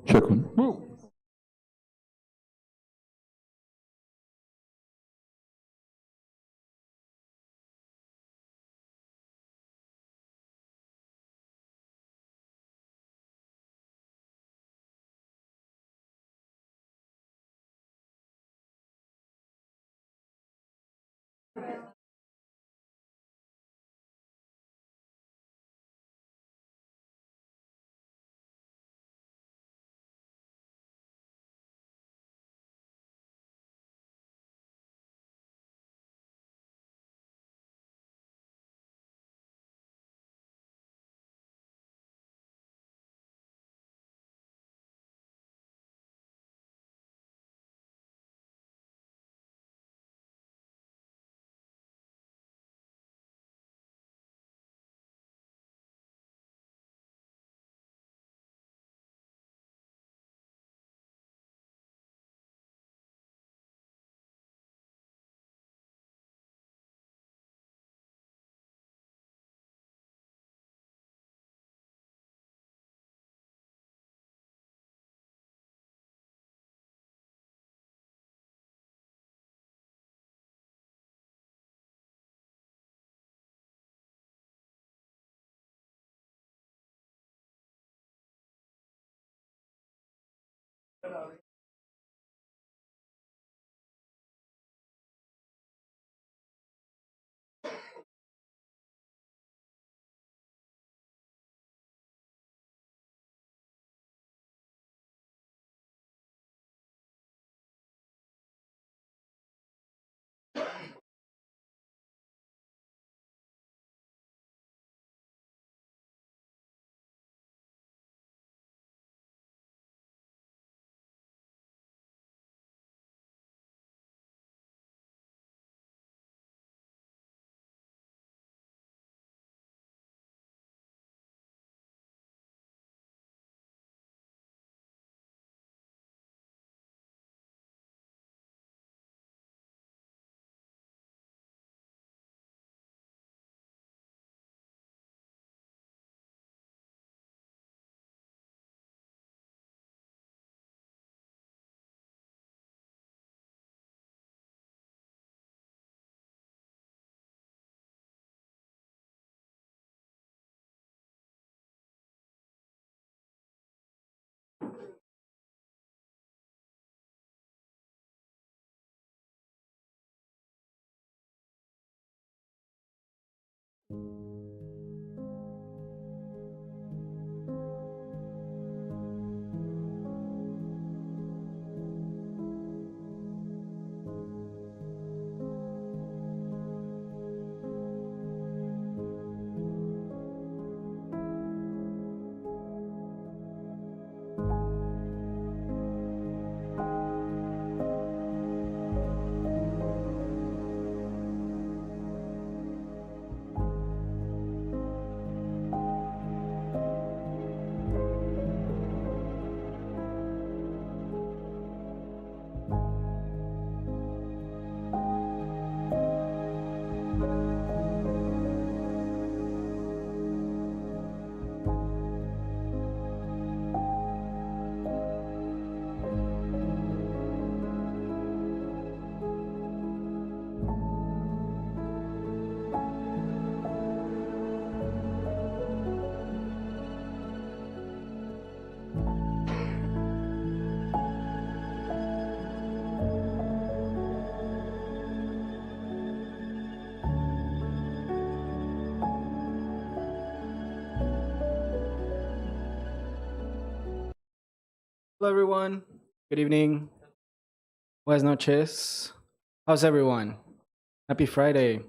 شكرا. Hello, everyone. Good evening. Buenas noches. How's everyone? Happy Friday.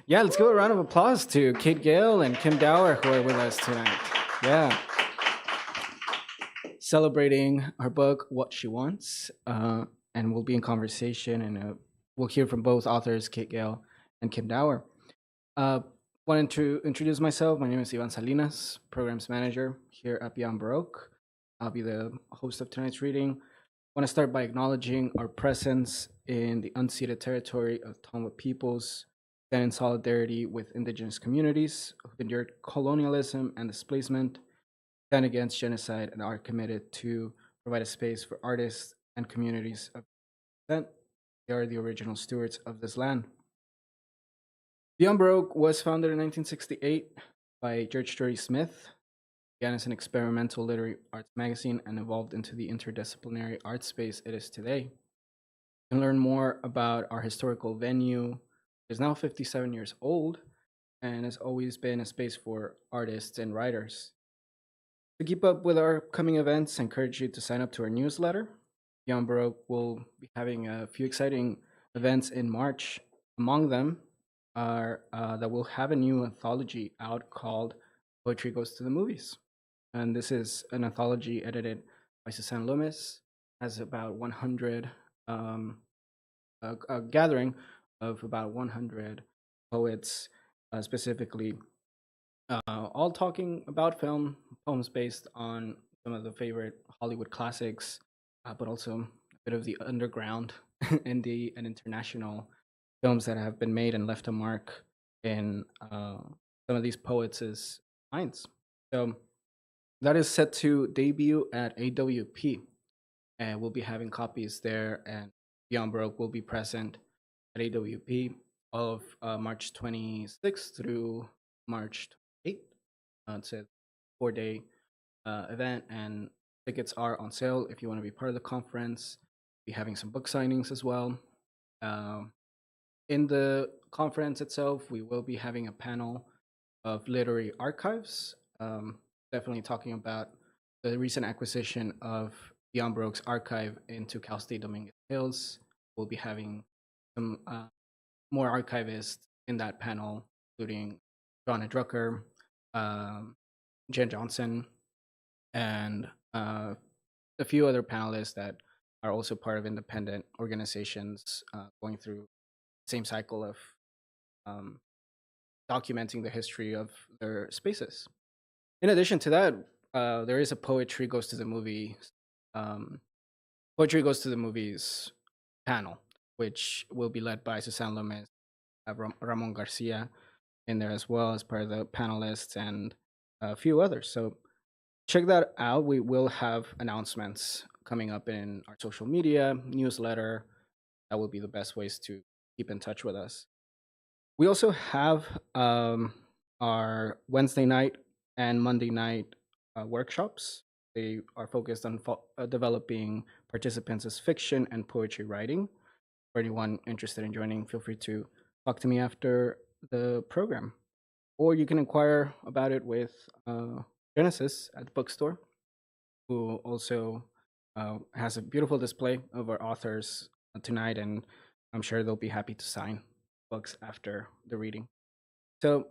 Yeah, let's give a round of applause to Kate Gale and Kim Dower who are with us tonight. Yeah, celebrating her book, What She Wants. And we'll be in conversation and we'll hear from both authors, Kate Gale and Kim Dower. Uh, Wanted to introduce myself. My name is Ivan Salinas, Programs Manager here at Beyond Baroque. I'll be the host of tonight's reading. I want to start by acknowledging our presence in the unceded territory of Tonga peoples, stand in solidarity with indigenous communities who've endured colonialism and displacement, stand against genocide, and are committed to provide a space for artists and communities of descent. They are the original stewards of this land. Beyond Baroque was founded in 1968 by George Story Smith, began as an experimental literary arts magazine, and evolved into the interdisciplinary art space it is today. You can learn more about our historical venue. It is now 57 years old and has always been a space for artists and writers. To keep up with our upcoming events, I encourage you to sign up to our newsletter. Beyond Baroque will be having a few exciting events in March. Among them are that we'll have a new anthology out called Poetry Goes to the Movies. And this is an anthology edited by Susan Loomis, has about 100, a gathering of about 100 poets, specifically all talking about film, poems based on some of the favorite Hollywood classics, but also a bit of the underground indie and international films that have been made and left a mark in some of these poets' minds. So that is set to debut at AWP, and we'll be having copies there. And Beyond Baroque will be present at AWP of March 26th through March 8th. It's a 4-day event, and tickets are on sale if you want to be part of the conference. We'll be having some book signings as well. In the conference itself, we will be having a panel of literary archives, definitely talking about the recent acquisition of Beyond Baroque's archive into Cal State Dominguez Hills. We'll be having some more archivists in that panel, including Donna Drucker, Jen Johnson, and a few other panelists that are also part of independent organizations going through the same cycle of um, documenting the history of their spaces. In addition to that, there is a Poetry Goes to the Movies panel, which will be led by Susan Lomez, Ramon Garcia in there as well as part of the panelists, and a few others. So check that out. We will have announcements coming up in our social media, newsletter. That will be the best ways to keep in touch with us. We also have our Wednesday night and Monday night workshops. They are focused on developing participants as fiction and poetry writing. For anyone interested in joining, feel free to talk to me after the program, or you can inquire about it with Genesis at the bookstore, who also has a beautiful display of our authors tonight, and I'm sure they'll be happy to sign books after the reading. So,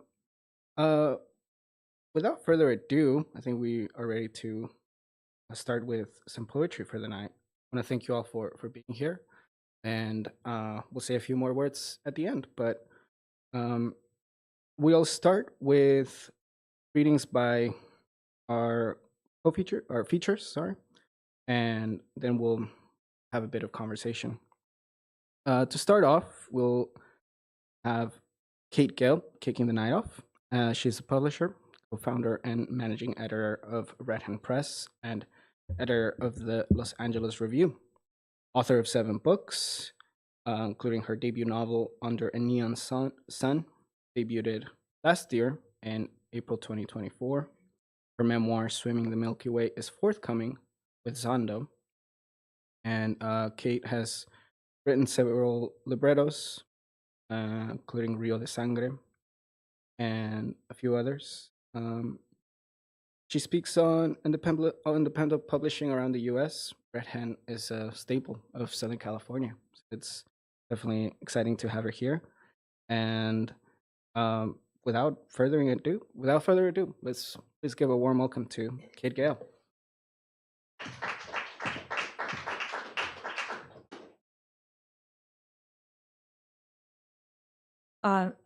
without further ado, I think we are ready to start with some poetry for the night. I want to thank you all for being here, and we'll say a few more words at the end. But we'll start with readings by our features, sorry, and then we'll have a bit of conversation. To start off, we'll have Kate Gale kicking the night off. She's a publisher, co-founder, and managing editor of Red Hand Press, and editor of the Los Angeles Review. Author of 7 books, including her debut novel Under a Neon Sun, debuted last year in April 2024. Her memoir, Swimming the Milky Way, is forthcoming with Zondo. And Kate has written several librettos, including Rio de Sangre and a few others. She speaks on independent publishing around the US. Red Hand is a staple of Southern California. So it's definitely exciting to have her here. And without further ado, let's give a warm welcome to Kate Gale.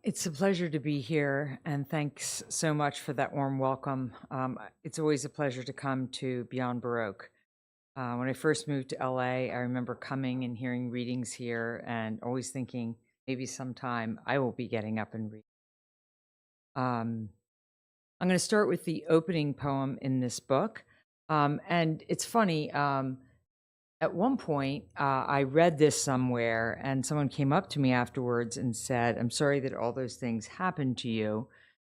It's a pleasure to be here, and thanks so much for that warm welcome. It's always a pleasure to come to Beyond Baroque. When I first moved to LA, I remember coming and hearing readings here and always thinking maybe sometime I will be getting up and reading. I'm I'm going to start with the opening poem in this book. And it's funny, at one point, I read this somewhere, and someone came up to me afterwards and said, "I'm sorry that all those things happened to you."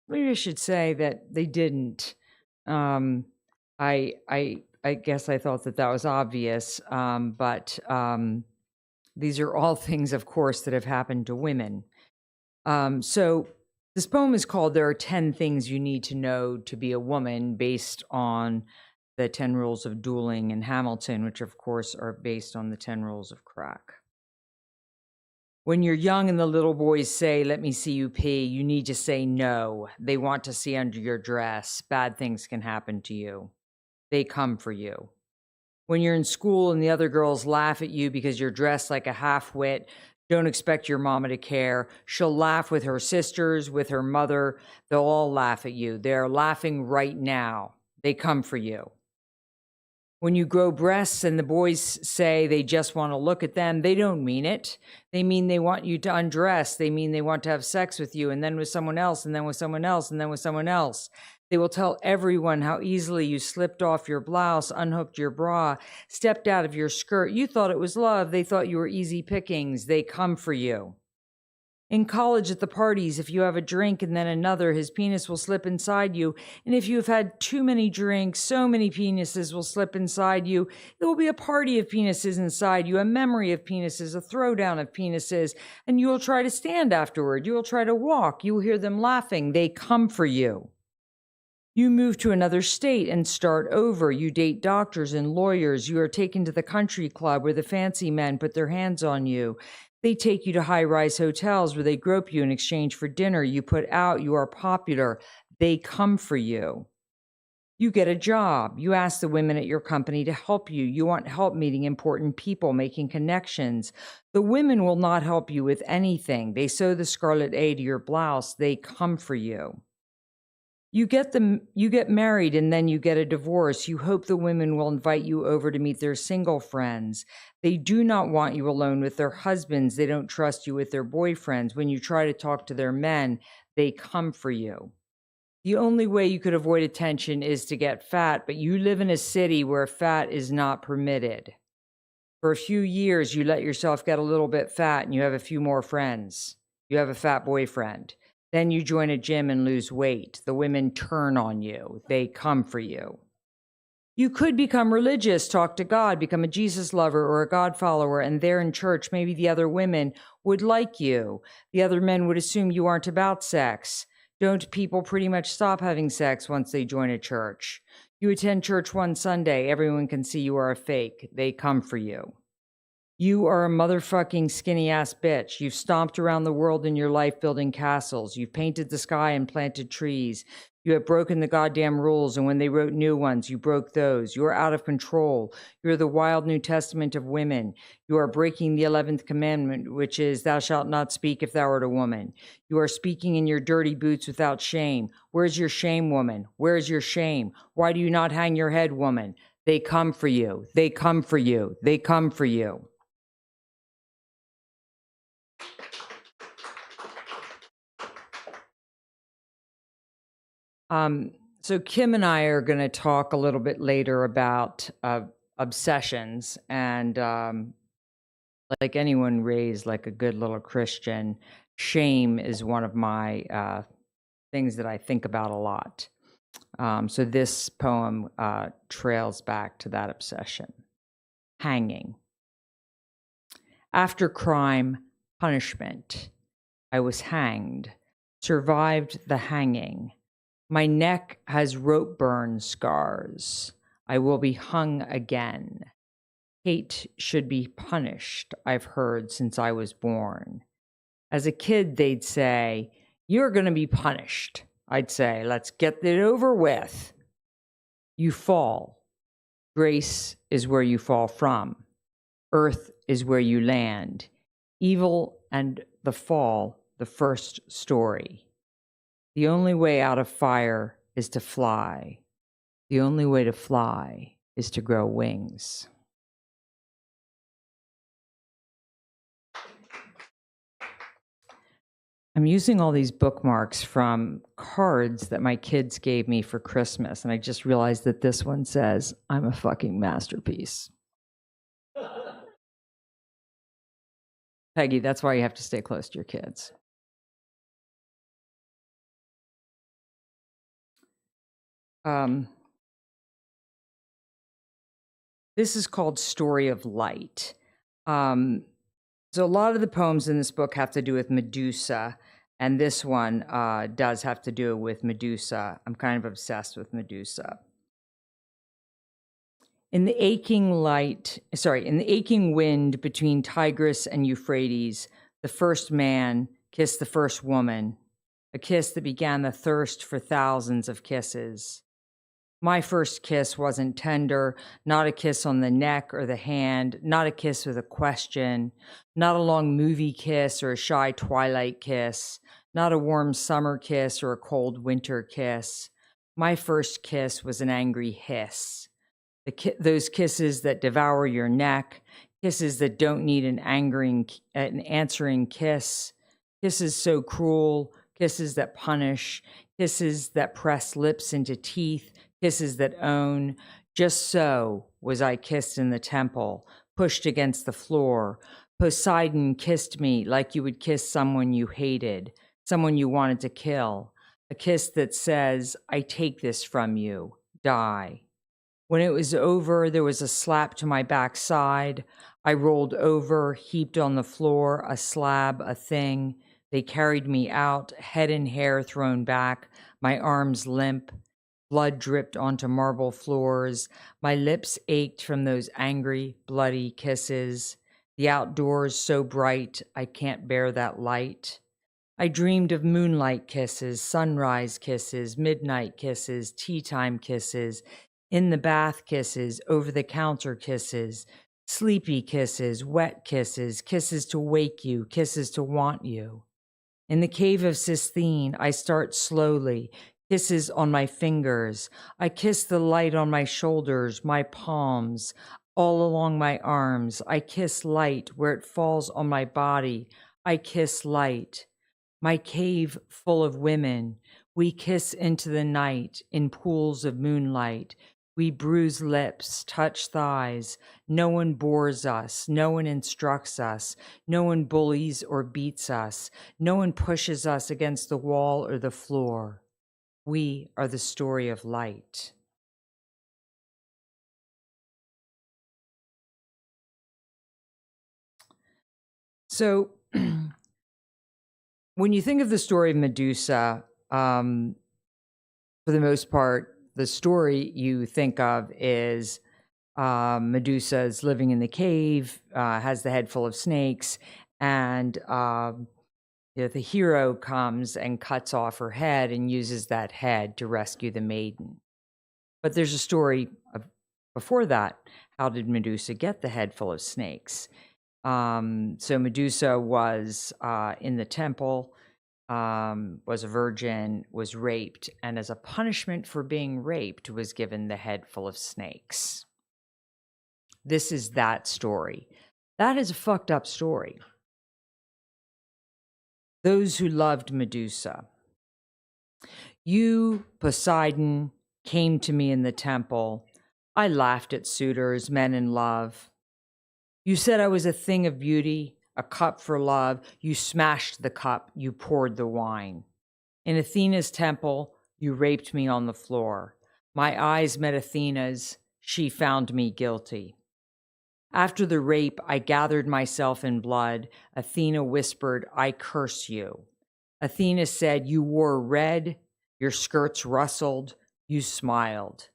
Maybe I should say that they didn't. Um, I guess I thought that that was obvious, but these are all things, of course, that have happened to women. So this poem is called "There Are 10 Things You Need to Know to Be a Woman," based on the 10 rules of dueling in Hamilton, which of course are based on the 10 rules of crack. When you're young and the little boys say, "Let me see you pee," you need to say no. They want to see under your dress. Bad things can happen to you. They come for you. When you're in school and the other girls laugh at you because you're dressed like a half-wit, don't expect your mama to care. She'll laugh with her sisters, with her mother. They'll all laugh at you. They're laughing right now. They come for you. When you grow breasts and the boys say they just want to look at them, they don't mean it. They mean they want you to undress. They mean they want to have sex with you, and then with someone else, and then with someone else, and then with someone else. They will tell everyone how easily you slipped off your blouse, unhooked your bra, stepped out of your skirt. You thought it was love. They thought you were easy pickings. They come for you. In college at the parties, if you have a drink and then another, his penis will slip inside you. And if you have had too many drinks, so many penises will slip inside you. It will be a party of penises inside you, a memory of penises, a throwdown of penises. And you will try to stand afterward. You will try to walk. You will hear them laughing. They come for you. You move to another state and start over. You date doctors and lawyers. You are taken to the country club where the fancy men put their hands on you. They take you to high-rise hotels where they grope you in exchange for dinner. You put out, you are popular. They come for you. You get a job. You ask the women at your company to help you. You want help meeting important people, making connections. The women will not help you with anything. They sew the scarlet A to your blouse. They come for you. You get married and then you get a divorce. You hope the women will invite you over to meet their single friends. They do not want you alone with their husbands. They don't trust you with their boyfriends. When you try to talk to their men, they come for you. The only way you could avoid attention is to get fat, but you live in a city where fat is not permitted. For a few years, you let yourself get a little bit fat and you have a few more friends. You have a fat boyfriend. Then you join a gym and lose weight. The women turn on you. They come for you. You could become religious, talk to God, become a Jesus lover or a God follower, and there in church, maybe the other women would like you. The other men would assume you aren't about sex. Don't people pretty much stop having sex once they join a church? You attend church one Sunday, everyone can see you are a fake. They come for you. You are a motherfucking skinny ass bitch. You've stomped around the world in your life building castles. You've painted the sky and planted trees. You have broken the goddamn rules, and when they wrote new ones, you broke those. You are out of control. You are the wild New Testament of women. You are breaking the 11th commandment, which is, "Thou shalt not speak if thou art a woman." You are speaking in your dirty boots without shame. Where's your shame, woman? Where's your shame? Why do you not hang your head, woman? They come for you. They come for you. They come for you. So Kim and I are going to talk a little bit later about obsessions, and like anyone raised like a good little Christian, shame is one of my things that I think about a lot. So this poem trails back to that obsession. Hanging. After crime, punishment. I was hanged, survived the hanging. My neck has rope burn scars. I will be hung again. Hate should be punished, I've heard since I was born. As a kid, they'd say, "You're going to be punished." I'd say, "Let's get it over with." You fall. Grace is where you fall from. Earth is where you land. Evil and the fall, the first story. The only way out of fire is to fly. The only way to fly is to grow wings. I'm using all these bookmarks from cards that my kids gave me for Christmas, and I just realized that this one says, "I'm a fucking masterpiece." Peggy, that's why you have to stay close to your kids. This is called Story of Light. So a lot of the poems in this book have to do with Medusa, and this one does have to do with Medusa. I'm kind of obsessed with Medusa. In the aching wind between Tigris and Euphrates, the first man kissed the first woman, a kiss that began the thirst for thousands of kisses. My first kiss wasn't tender, not a kiss on the neck or the hand, not a kiss with a question, not a long movie kiss or a shy twilight kiss, not a warm summer kiss or a cold winter kiss. My first kiss was an angry hiss. Those kisses that devour your neck, kisses that don't need an answering kiss, kisses so cruel, kisses that punish, kisses that press lips into teeth, kisses that own. Just so was I kissed in the temple, pushed against the floor. Poseidon kissed me like you would kiss someone you hated, someone you wanted to kill. A kiss that says, I take this from you, die. When it was over, there was a slap to my backside. I rolled over, heaped on the floor, a slab, a thing. They carried me out, head and hair thrown back, my arms limp. Blood dripped onto marble floors. My lips ached from those angry, bloody kisses. The outdoors so bright, I can't bear that light. I dreamed of moonlight kisses, sunrise kisses, midnight kisses, tea time kisses, in the bath kisses, over the counter kisses, sleepy kisses, wet kisses, kisses to wake you, kisses to want you. In the cave of Sistine, I start slowly, kisses on my fingers. I kiss the light on my shoulders, my palms, all along my arms. I kiss light where it falls on my body. I kiss light. My cave full of women. We kiss into the night in pools of moonlight. We bruise lips, touch thighs. No one bores us. No one instructs us. No one bullies or beats us. No one pushes us against the wall or the floor. We are the story of light. So, when you think of the story of Medusa, for the most part, the story you think of is Medusa is living in the cave, has the head full of snakes, and the hero comes and cuts off her head and uses that head to rescue the maiden. But there's a story before that. How did Medusa get the head full of snakes? So Medusa was in the temple, was a virgin, was raped, and as a punishment for being raped, was given the head full of snakes. This is that story. That is a fucked up story. Those who loved Medusa. You, Poseidon, came to me in the temple. I laughed at suitors, men in love. You said I was a thing of beauty, a cup for love. You smashed the cup, you poured the wine. In Athena's temple, you raped me on the floor. My eyes met Athena's. She found me guilty. After the rape, I gathered myself in blood. Athena whispered, I curse you. Athena said, you wore red, your skirts rustled, you smiled.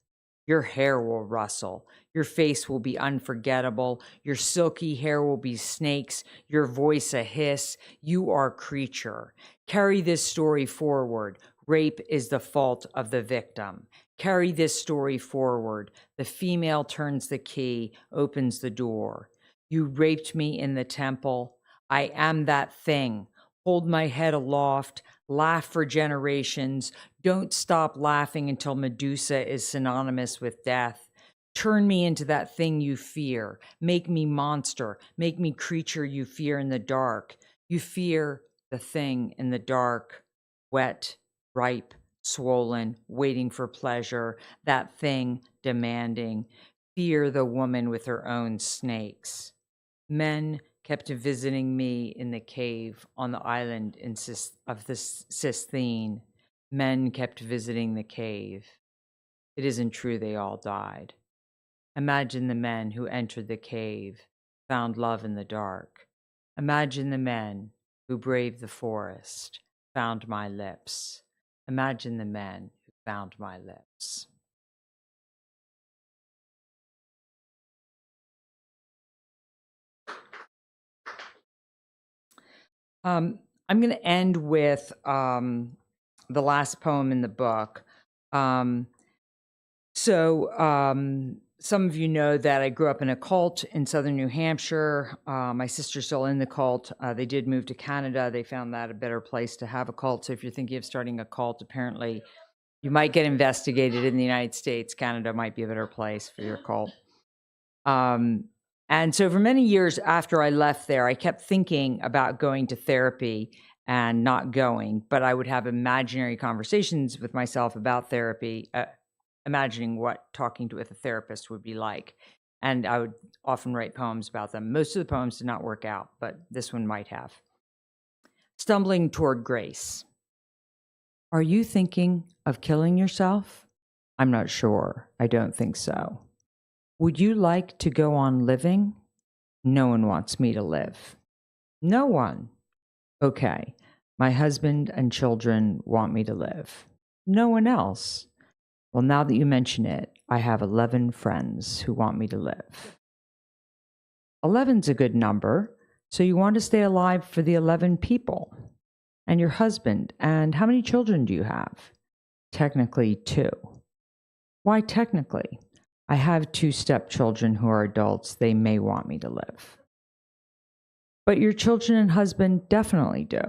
Your hair will rustle. Your face will be unforgettable. Your silky hair will be snakes. Your voice a hiss. You are creature. Carry this story forward. Rape is the fault of the victim. Carry this story forward. The female turns the key, opens the door. You raped me in the temple. I am that thing. Hold my head aloft. Laugh for generations. Don't stop laughing until Medusa is synonymous with death. Turn me into that thing you fear. Make me monster. Make me creature you fear in the dark. You fear the thing in the dark, wet, ripe, swollen, waiting for pleasure, that thing demanding. Fear the woman with her own snakes. Men kept visiting me in the cave on the island of the Sistine. Men kept visiting the cave. It isn't true they all died. Imagine the men who entered the cave, found love in the dark. Imagine the men who braved the forest, found my lips. Imagine the men who found my lips. I'm going to end with the last poem in the book. Some of you know that I grew up in a cult in southern New Hampshire. My sister's still in the cult. They did move to Canada. They found that a better place to have a cult. So if you're thinking of starting a cult, apparently you might get investigated in the United States. Canada might be a better place for your cult. And so for many years after I left there, I kept thinking about going to therapy and not going, but I would have imaginary conversations with myself about therapy, imagining what talking with a therapist would be like. And I would often write poems about them. Most of the poems did not work out, but this one might have. Stumbling toward grace. Are you thinking of killing yourself? I'm not sure. I don't think so. Would you like to go on living? No one wants me to live. No one. Okay. My husband and children want me to live. No one else. Well, now that you mention it, I have 11 friends who want me to live. 11's a good number, so you want to stay alive for the 11 people. And your husband, and how many children do you have? Technically 2. Why technically? I have 2 stepchildren who are adults. They may want me to live. But your children and husband definitely do.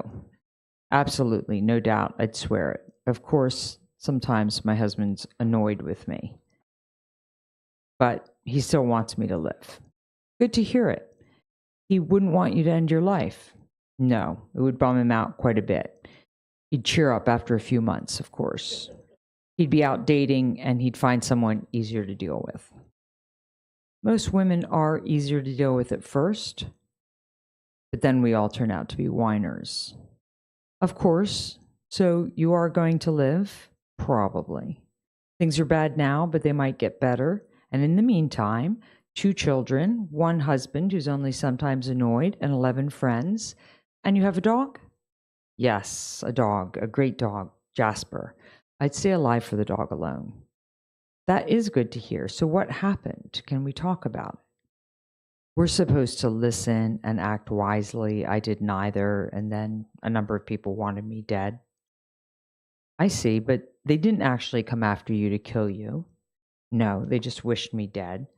Absolutely, no doubt, I'd swear it. Of course, sometimes my husband's annoyed with me. But he still wants me to live. Good to hear it. He wouldn't want you to end your life. No, it would bum him out quite a bit. He'd cheer up after a few months, of course. He'd be out dating and he'd find someone easier to deal with. Most women are easier to deal with at first, but then we all turn out to be whiners. Of course, so you are going to live? Probably. Things are bad now, but they might get better. And in the meantime, 2 children, 1 husband who's only sometimes annoyed, and 11 friends. And you have a dog? Yes, a dog, a great dog, Jasper. I'd stay alive for the dog alone. That is good to hear. So what happened? Can we talk about it? We're supposed to listen and act wisely. I did neither, and then a number of people wanted me dead. I see, but they didn't actually come after you to kill you. No, they just wished me dead.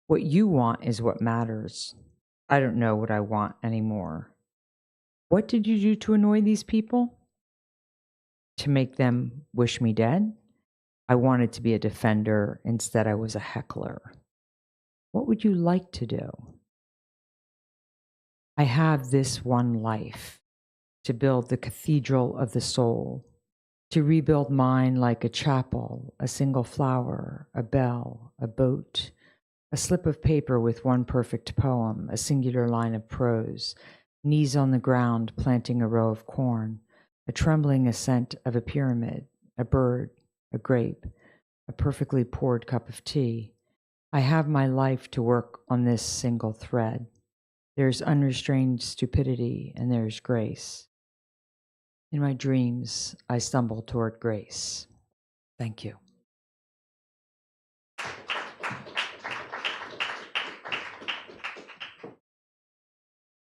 What you want is what matters. I don't know what I want anymore. What did you do to annoy these people? To make them wish me dead? I wanted to be a defender. Instead, I was a heckler. What would you like to do? I have this one life, to build the cathedral of the soul, to rebuild mine like a chapel, a single flower, a bell, a boat, a slip of paper with one perfect poem, a singular line of prose, knees on the ground planting a row of corn, a trembling ascent of a pyramid, a bird, a grape, a perfectly poured cup of tea. I have my life to work on this single thread. There's unrestrained stupidity and there's grace. In my dreams, I stumble toward grace. Thank you.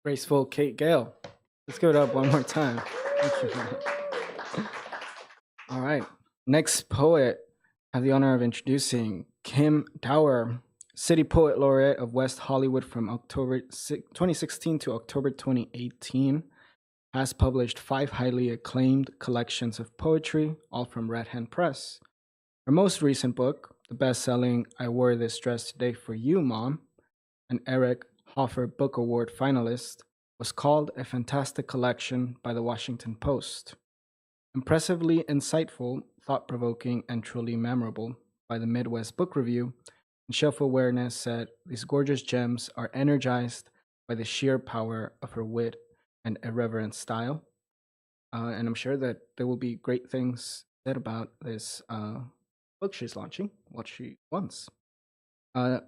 Graceful Kate Gale. Let's give it up one more time. Thank you. All right. Next poet, I have the honor of introducing Kim Dower, City Poet Laureate of West Hollywood from October 2016 to October 2018. Has published 5 highly acclaimed collections of poetry, all from Red Hand Press. Her most recent book, the best-selling I Wore This Dress Today for You, Mom, an Eric Hoffer Book Award finalist, was called a fantastic collection by the Washington Post. Impressively insightful, thought provoking, and truly memorable by the Midwest Book Review, and Shelf Awareness said these gorgeous gems are energized by the sheer power of her wit and irreverent style. And I'm sure that there will be great things said about this book she's launching, What She Wants. Uh,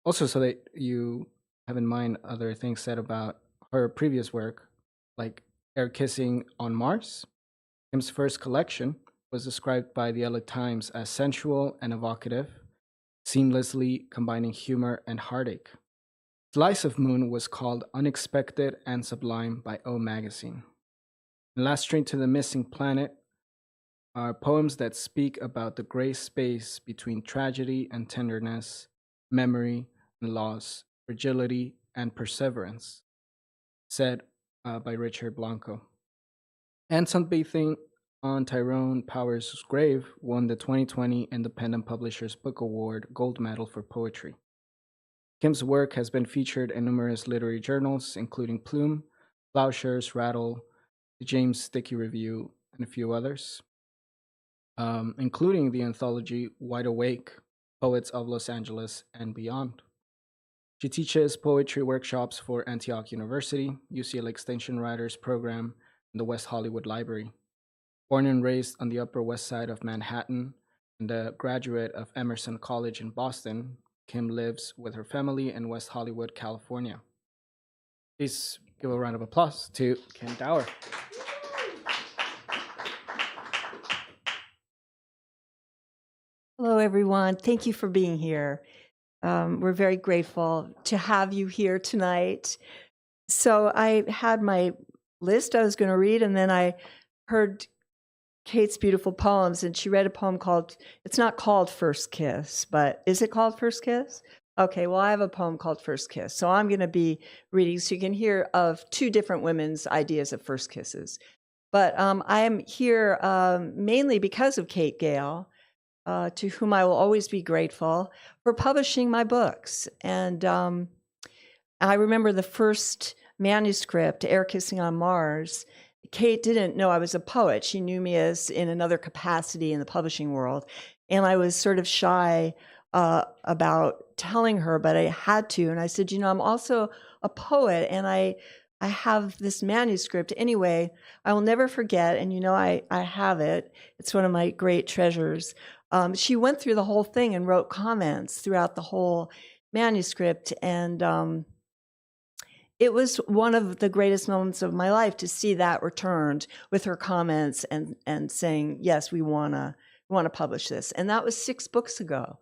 Also, so that you have in mind other things said about her previous work, like Air Kissing on Mars. Kim's first collection was described by the LA Times as sensual and evocative, seamlessly combining humor and heartache. Slice of Moon was called unexpected and sublime by O Magazine. And Last Train to the Missing Planet are poems that speak about the gray space between tragedy and tenderness, memory and loss, fragility and perseverance, said by Richard Blanco. And Sunbathing on Tyrone Power's Grave won the 2020 Independent Publishers Book Award Gold Medal for Poetry. Kim's work has been featured in numerous literary journals, including Plume, Plowshares, Rattle, the James Sticky Review, and a few others, including the anthology Wide Awake, Poets of Los Angeles and Beyond. She teaches poetry workshops for Antioch University, UCLA Extension Writers Program, and the West Hollywood Library. Born and raised on the Upper West Side of Manhattan and a graduate of Emerson College in Boston, Kim lives with her family in West Hollywood, California. Please give a round of applause to Kim Dower. Hello, everyone. Thank you for being here. We're very grateful to have you here tonight. So I had my list I was going to read, and then I heard Kate's beautiful poems, and she read a poem called, it's not called First Kiss, but is it called First Kiss? Okay, well, I have a poem called First Kiss. So I'm going to be reading so you can hear of two different women's ideas of first kisses. But I am here mainly because of Kate Gale, to whom I will always be grateful for publishing my books. And I remember the first manuscript, Air Kissing on Mars. Kate didn't know I was a poet. She knew me as in another capacity in the publishing world. And I was sort of shy about telling her, but I had to. And I said, you know, I'm also a poet, and I have this manuscript. Anyway, I will never forget, and you know I have it. It's one of my great treasures. She went through the whole thing and wrote comments throughout the whole manuscript, and it was one of the greatest moments of my life to see that returned with her comments and saying, yes, we want to publish this. And that was 6 books ago.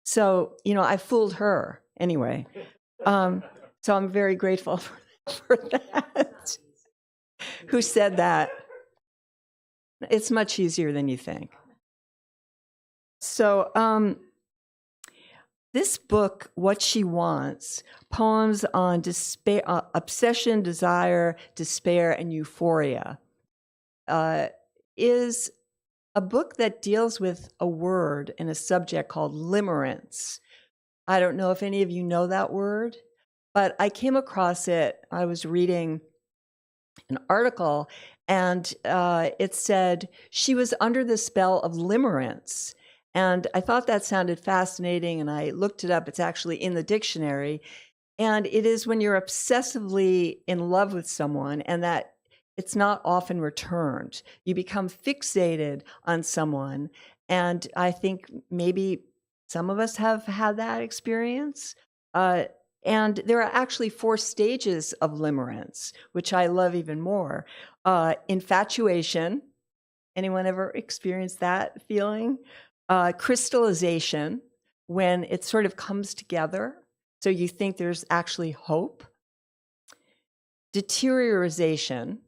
So, you know, I fooled her anyway. So I'm very grateful for that. Who said that? It's much easier than you think. So this book, What She Wants, poems on despair, obsession, desire, despair, and euphoria, is a book that deals with a word and a subject called limerence. I don't know if any of you know that word, but I came across it. I was reading an article, and it said she was under the spell of limerence. And I thought that sounded fascinating, and I looked it up. It's actually in the dictionary. And it is when you're obsessively in love with someone and that it's not often returned. You become fixated on someone. And I think maybe some of us have had that experience. And there are actually 4 stages of limerence, which I love even more. Infatuation. Anyone ever experienced that feeling? Crystallization, when it sort of comes together, so you think there's actually hope. Deterioration,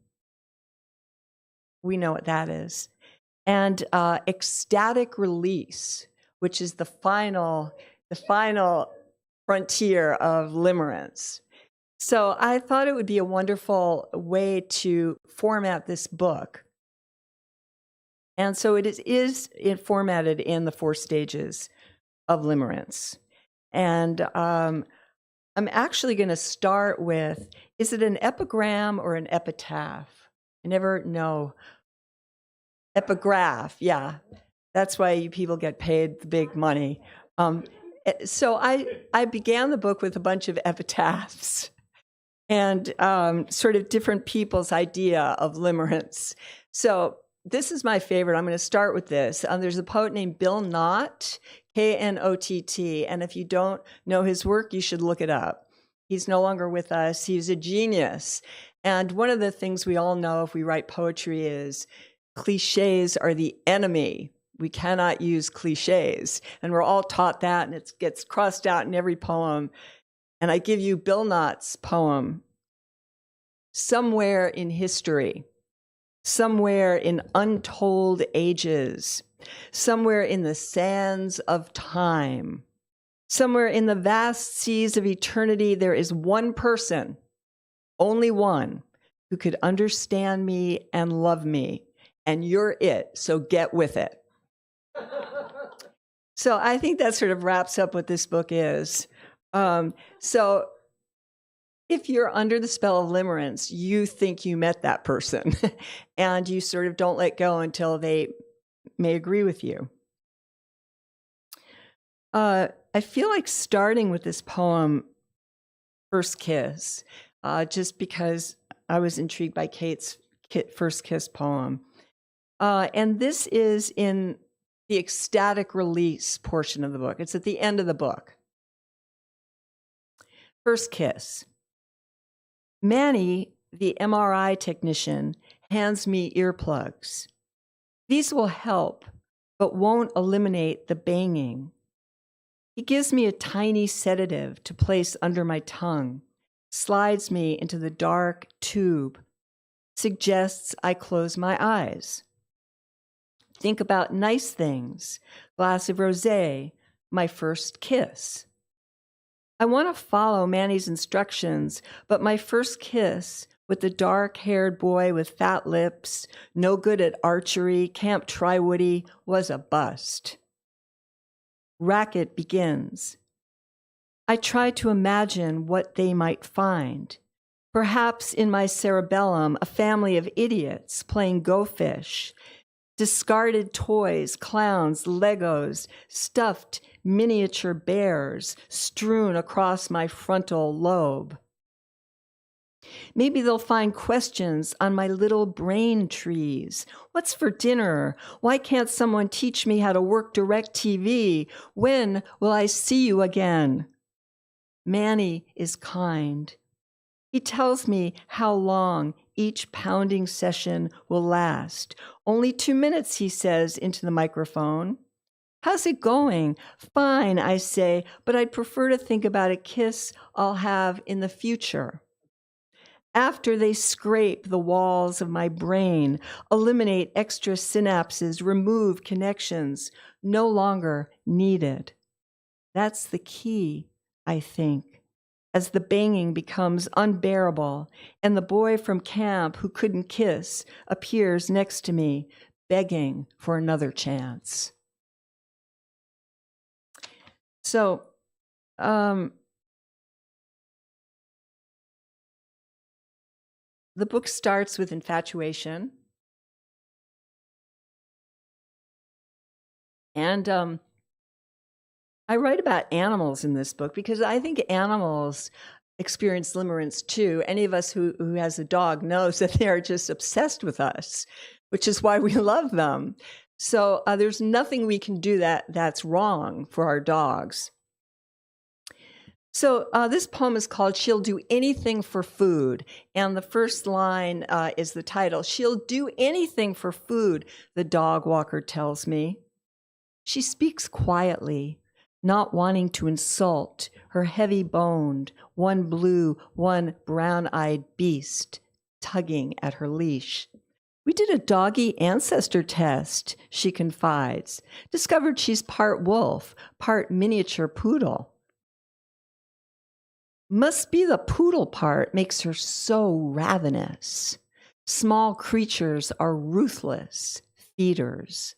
we know what that is. And ecstatic release, which is the final frontier of limerence. So I thought it would be a wonderful way to format this book. And so it is formatted in the 4 stages of limerence. And I'm actually going to start with, is it an epigram or an epitaph? I never know. Epigraph, yeah. That's why you people get paid the big money. So I began the book with a bunch of epitaphs and sort of different people's idea of limerence. So this is my favorite. I'm going to start with this. There's a poet named Bill Knott, Knott, and if you don't know his work, you should look it up. He's no longer with us. He's a genius. And one of the things we all know if we write poetry is cliches are the enemy. We cannot use cliches. And we're all taught that, and it gets crossed out in every poem. And I give you Bill Knott's poem, Somewhere in History, somewhere in untold ages, somewhere in the sands of time, somewhere in the vast seas of eternity, there is one person, only one, who could understand me and love me. And you're it, so get with it. So I think that sort of wraps up what this book is. So if you're under the spell of limerence, you think you met that person and you sort of don't let go until they may agree with you. I feel like starting with this poem, First Kiss, just because I was intrigued by Kate's First Kiss poem. And this is in the ecstatic release portion of the book. It's at the end of the book. First Kiss. Manny, the MRI technician, hands me earplugs. These will help, but won't eliminate the banging. He gives me a tiny sedative to place under my tongue, slides me into the dark tube, suggests I close my eyes. Think about nice things, glass of rosé, my first kiss. I want to follow Manny's instructions, but my first kiss with the dark-haired boy with fat lips, no good at archery, Camp Tri-Woody, was a bust. Racket begins. I try to imagine what they might find. Perhaps in my cerebellum, a family of idiots playing Go Fish, discarded toys, clowns, Legos, stuffed miniature bears strewn across my frontal lobe. Maybe they'll find questions on my little brain trees. What's for dinner? Why can't someone teach me how to work DirecTV? When will I see you again? Manny is kind. He tells me how long each pounding session will last. Only 2 minutes, he says into the microphone. How's it going? Fine, I say, but I'd prefer to think about a kiss I'll have in the future. After they scrape the walls of my brain, eliminate extra synapses, remove connections no longer needed. That's the key, I think, as the banging becomes unbearable and the boy from camp who couldn't kiss appears next to me, begging for another chance. So, the book starts with infatuation. And I write about animals in this book because I think animals experience limerence too. Any of us who has a dog knows that they are just obsessed with us, which is why we love them. So there's nothing we can do that's wrong for our dogs. So this poem is called She'll Do Anything for Food. And the first line is the title. She'll do anything for food, the dog walker tells me. She speaks quietly, not wanting to insult her heavy-boned, one blue, one brown-eyed beast tugging at her leash. We did a doggy ancestor test, she confides. Discovered she's part wolf, part miniature poodle. Must be the poodle part makes her so ravenous. Small creatures are ruthless feeders.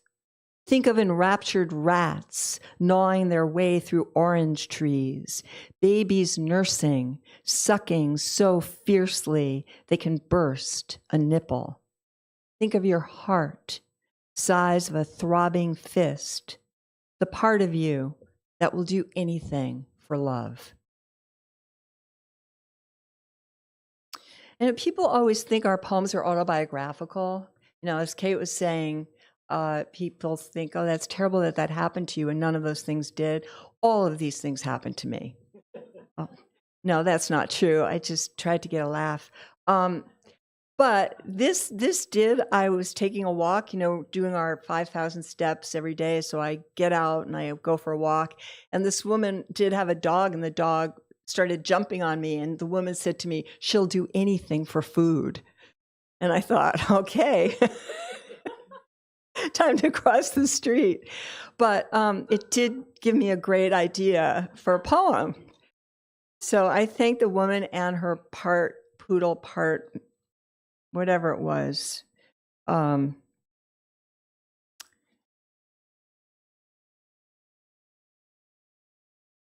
Think of enraptured rats gnawing their way through orange trees, babies nursing, sucking so fiercely they can burst a nipple. Think of your heart, size of a throbbing fist, the part of you that will do anything for love. And people always think our poems are autobiographical. You know, as Kate was saying, people think, oh, that's terrible that that happened to you, and none of those things did. All of these things happened to me. Oh, no, that's not true. I just tried to get a laugh. But this did. I was taking a walk, you know, doing our 5,000 steps every day. So I get out and I go for a walk. And this woman did have a dog, and the dog started jumping on me. And the woman said to me, she'll do anything for food. And I thought, okay, time to cross the street. But it did give me a great idea for a poem. So I thank the woman and her part poodle, part whatever it was.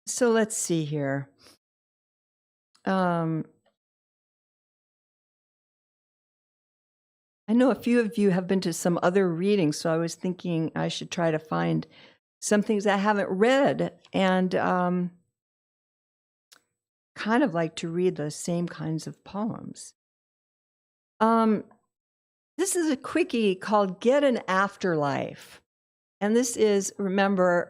So let's see here. I know a few of you have been to some other readings, so I was thinking I should try to find some things I haven't read, and kind of like to read the same kinds of poems. This is a quickie called Get an Afterlife. And this is, remember,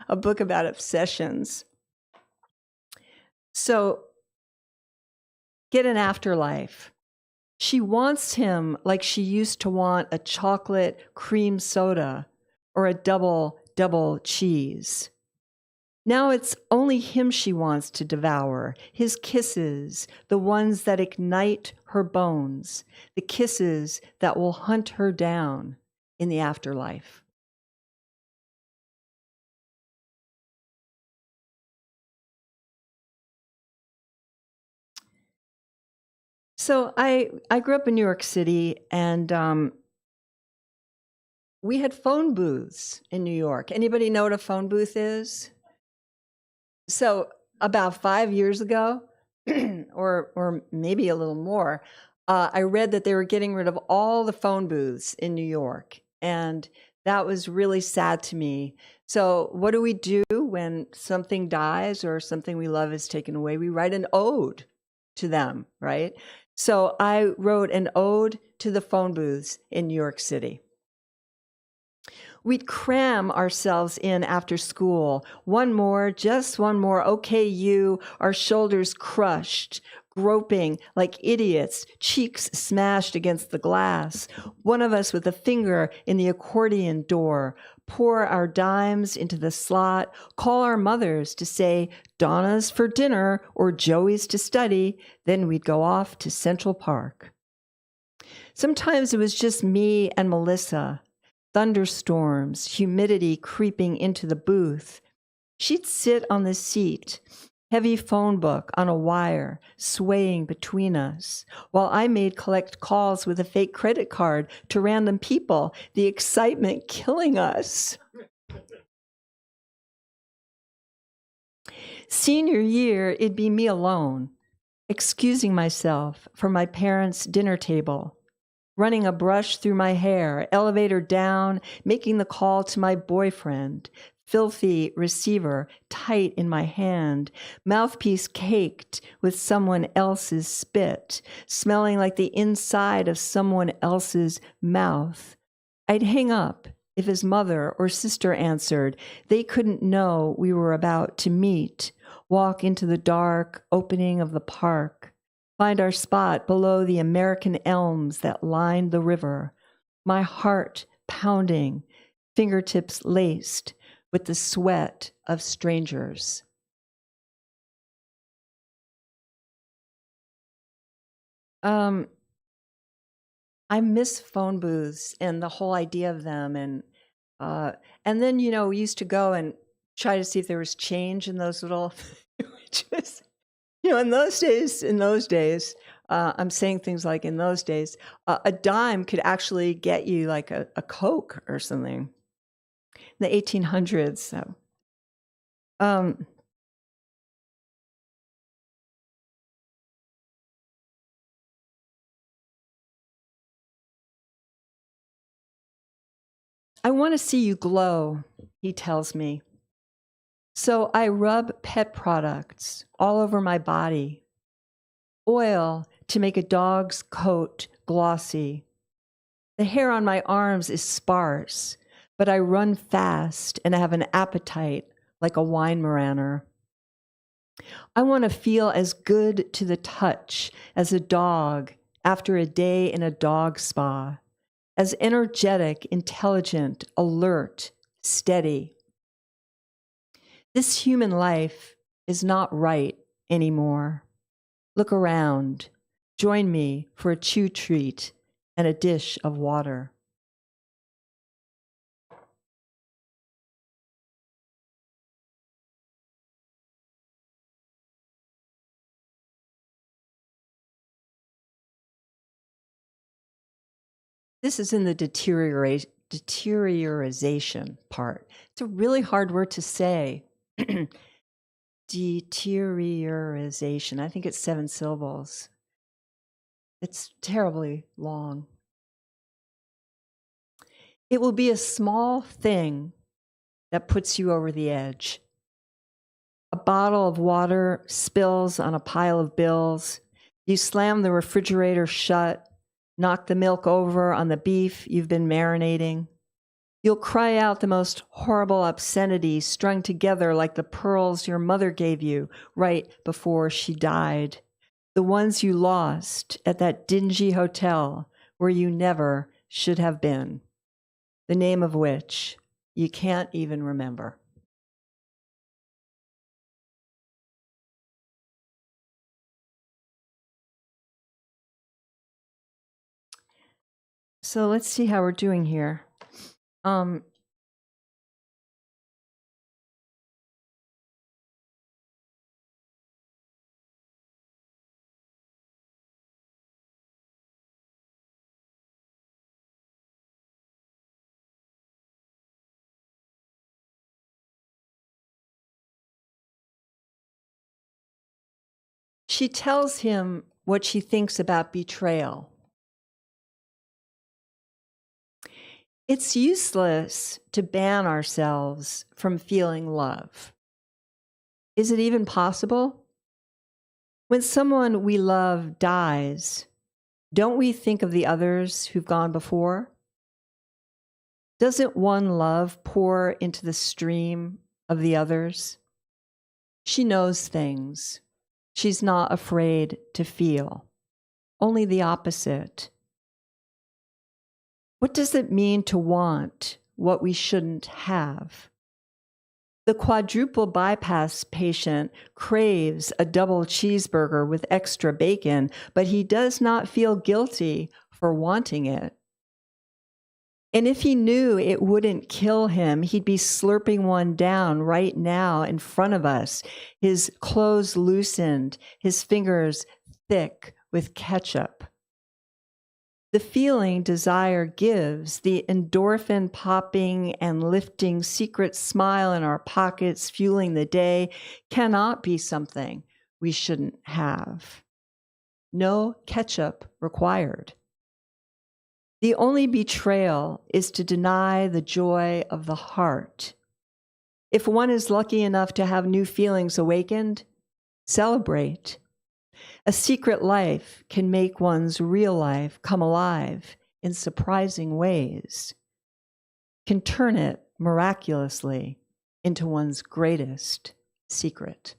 a book about obsessions. So, get an afterlife. She wants him like she used to want a chocolate cream soda or a double cheese. Now it's only him she wants to devour, his kisses, the ones that ignite her bones, the kisses that will hunt her down in the afterlife. So I grew up in New York City, and we had phone booths in New York. Anybody know what a phone booth is? So about 5 years ago, or maybe a little more, I read that they were getting rid of all the phone booths in New York, and that was really sad to me. So what do we do when something dies or something we love is taken away? We write an ode to them, right? So I wrote an ode to the phone booths in New York City. We'd cram ourselves in after school. One more, just one more. Okay, you, our shoulders crushed, groping like idiots, cheeks smashed against the glass. One of us with a finger in the accordion door. Pour our dimes into the slot. Call our mothers to say, Donna's for dinner or Joey's to study. Then we'd go off to Central Park. Sometimes it was just me and Melissa. Thunderstorms, humidity creeping into the booth. She'd sit on the seat, heavy phone book on a wire, swaying between us, while I made collect calls with a fake credit card to random people, the excitement killing us. Senior year, it'd be me alone, excusing myself from my parents' dinner table, running a brush through my hair, elevator down, making the call to my boyfriend, filthy receiver tight in my hand, mouthpiece caked with someone else's spit, smelling like the inside of someone else's mouth. I'd hang up if his mother or sister answered. They couldn't know we were about to meet, walk into the dark opening of the park. Find our spot below the American elms that lined the river, my heart pounding, fingertips laced with the sweat of strangers. I miss phone booths and the whole idea of them, and then we used to go and try to see if there was change in those little, which was. In those days, I'm saying things like in those days, a dime could actually get you like a Coke or something. In the 1800s. So, I want to see you glow, he tells me. So I rub pet products all over my body. Oil to make a dog's coat glossy. The hair on my arms is sparse, but I run fast and have an appetite like a Weimaraner. I want to feel as good to the touch as a dog after a day in a dog spa, as energetic, intelligent, alert, steady. This human life is not right anymore. Look around. Join me for a chew treat and a dish of water. This is in the deterioration part. It's a really hard word to say. Deterioration. I think it's 7 syllables. It's terribly long. It will be a small thing that puts you over the edge. A bottle of water spills on a pile of bills. You slam the refrigerator shut, knock the milk over on the beef you've been marinating. You'll cry out the most horrible obscenities strung together like the pearls your mother gave you right before she died. The ones you lost at that dingy hotel where you never should have been. The name of which you can't even remember. So let's see how we're doing here. She tells him what she thinks about betrayal. It's useless to ban ourselves from feeling love. Is it even possible? When someone we love dies, don't we think of the others who've gone before? Doesn't one love pour into the stream of the others? She knows things. She's not afraid to feel. Only the opposite. What does it mean to want what we shouldn't have? The quadruple bypass patient craves a double cheeseburger with extra bacon, but he does not feel guilty for wanting it. And if he knew it wouldn't kill him, he'd be slurping one down right now in front of us, his clothes loosened, his fingers thick with ketchup. The feeling desire gives, the endorphin popping and lifting secret smile in our pockets, fueling the day, cannot be something we shouldn't have. No ketchup required. The only betrayal is to deny the joy of the heart. If one is lucky enough to have new feelings awakened, celebrate. A secret life can make one's real life come alive in surprising ways, can turn it miraculously into one's greatest secret.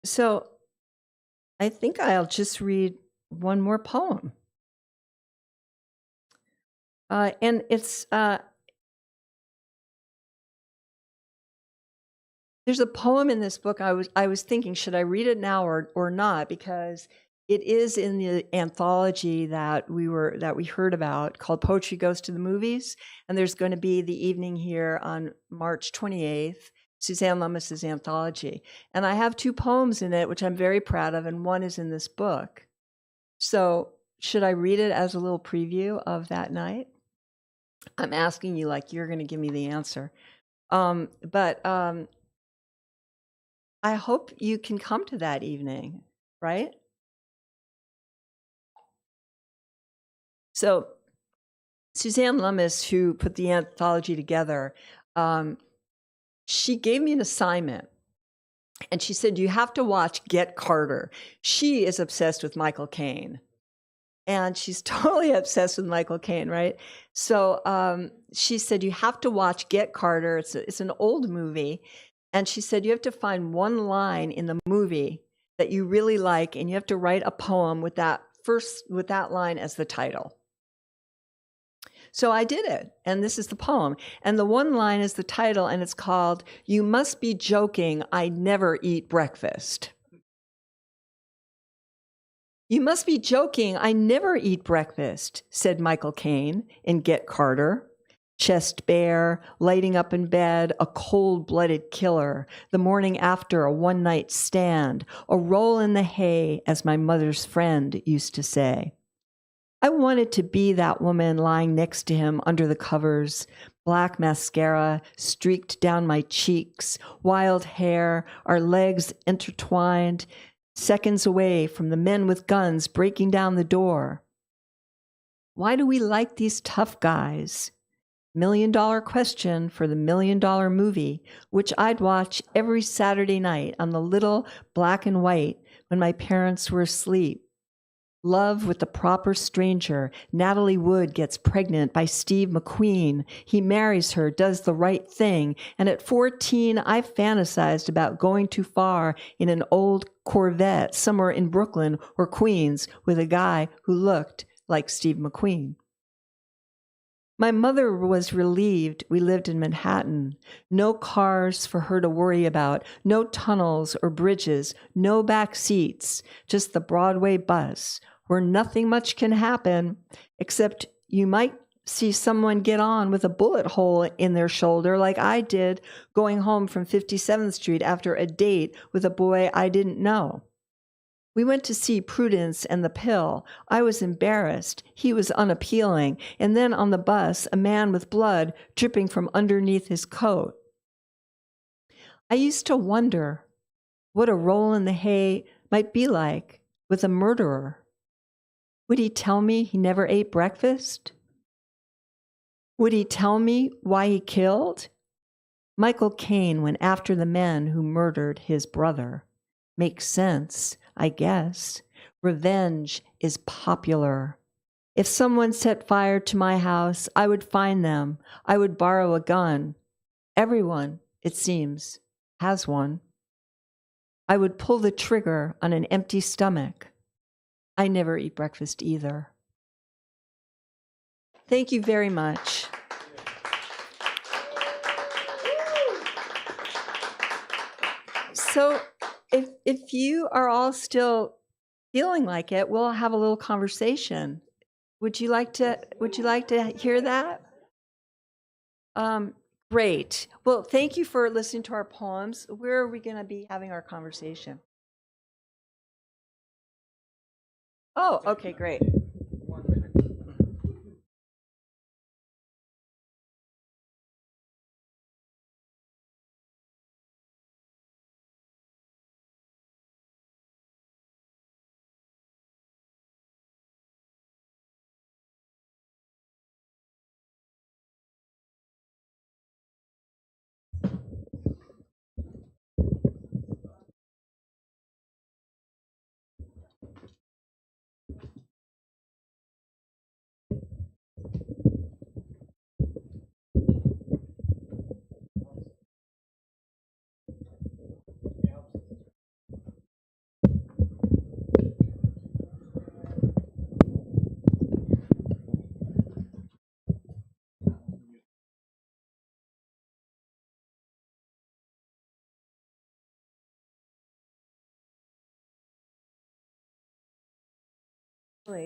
So I think I'll just read one more poem. And it's there's a poem in this book. I was thinking, should I read it now or not? Because it is in the anthology that we heard about called Poetry Goes to the Movies, and there's going to be the evening here on March 28th. Suzanne Lummis's anthology. And I have 2 poems in it, which I'm very proud of, and one is in this book. So should I read it as a little preview of that night? I'm asking you like you're going to give me the answer. But I hope you can come to that evening, right? So Suzanne Lummis, who put the anthology together, she gave me an assignment. And she said, you have to watch Get Carter. She is obsessed with Michael Caine. And she's totally obsessed with Michael Caine, right? So she said, you have to watch Get Carter. It's an old movie. And she said, you have to find one line in the movie that you really like, and you have to write a poem with that line as the title. So I did it, and this is the poem. And the one line is the title, and it's called, You Must Be Joking, I Never Eat Breakfast. You must be joking, I never eat breakfast, said Michael Caine in Get Carter. Chest bare, lighting up in bed, a cold-blooded killer, the morning after a one-night stand, a roll in the hay, as my mother's friend used to say. I wanted to be that woman lying next to him under the covers, black mascara streaked down my cheeks, wild hair, our legs intertwined, seconds away from the men with guns breaking down the door. Why do we like these tough guys? $1 million question for the $1 million movie, which I'd watch every Saturday night on the little black and white when my parents were asleep. Love with the Proper Stranger. Natalie Wood gets pregnant by Steve McQueen. He marries her, does the right thing. And at 14, I fantasized about going too far in an old Corvette somewhere in Brooklyn or Queens with a guy who looked like Steve McQueen. My mother was relieved we lived in Manhattan. No cars for her to worry about, no tunnels or bridges, no back seats, just the Broadway bus, where nothing much can happen, except you might see someone get on with a bullet hole in their shoulder like I did going home from 57th Street after a date with a boy I didn't know. We went to see Prudence and the Pill. I was embarrassed. He was unappealing. And then on the bus, a man with blood dripping from underneath his coat. I used to wonder what a roll in the hay might be like with a murderer. Would he tell me he never ate breakfast? Would he tell me why he killed? Michael Caine went after the men who murdered his brother. Makes sense, I guess. Revenge is popular. If someone set fire to my house, I would find them. I would borrow a gun. Everyone, it seems, has one. I would pull the trigger on an empty stomach. I never eat breakfast either. Thank you very much. So if you are all still feeling like it, we'll have a little conversation. Would you like to hear that? Great. Well, thank you for listening to our poems. Where are we going to be having our conversation? Oh, okay, great.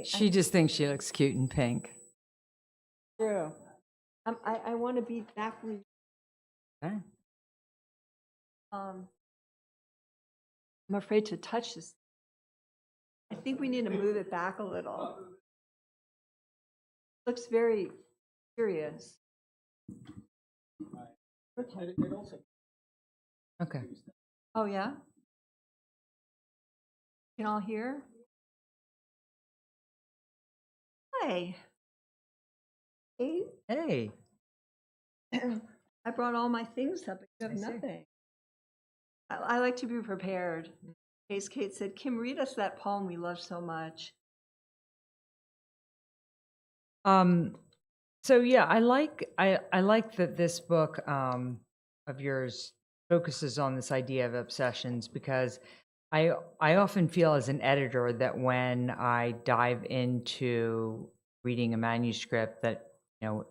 She just thinks she looks cute in pink. True. I want to be back with Okay. I'm afraid to touch this. I think we need to move it back a little. Looks very curious. Okay. Okay. Oh, yeah? Can all hear? Hi. Hey. Hey. I brought all my things up, but you have I see. nothing. I like to be prepared. In case Kate said, Kim, read us that poem we love so much. So yeah, I like that this book of yours focuses on this idea of obsessions, because I often feel as an editor that when I dive into reading a manuscript that, you know,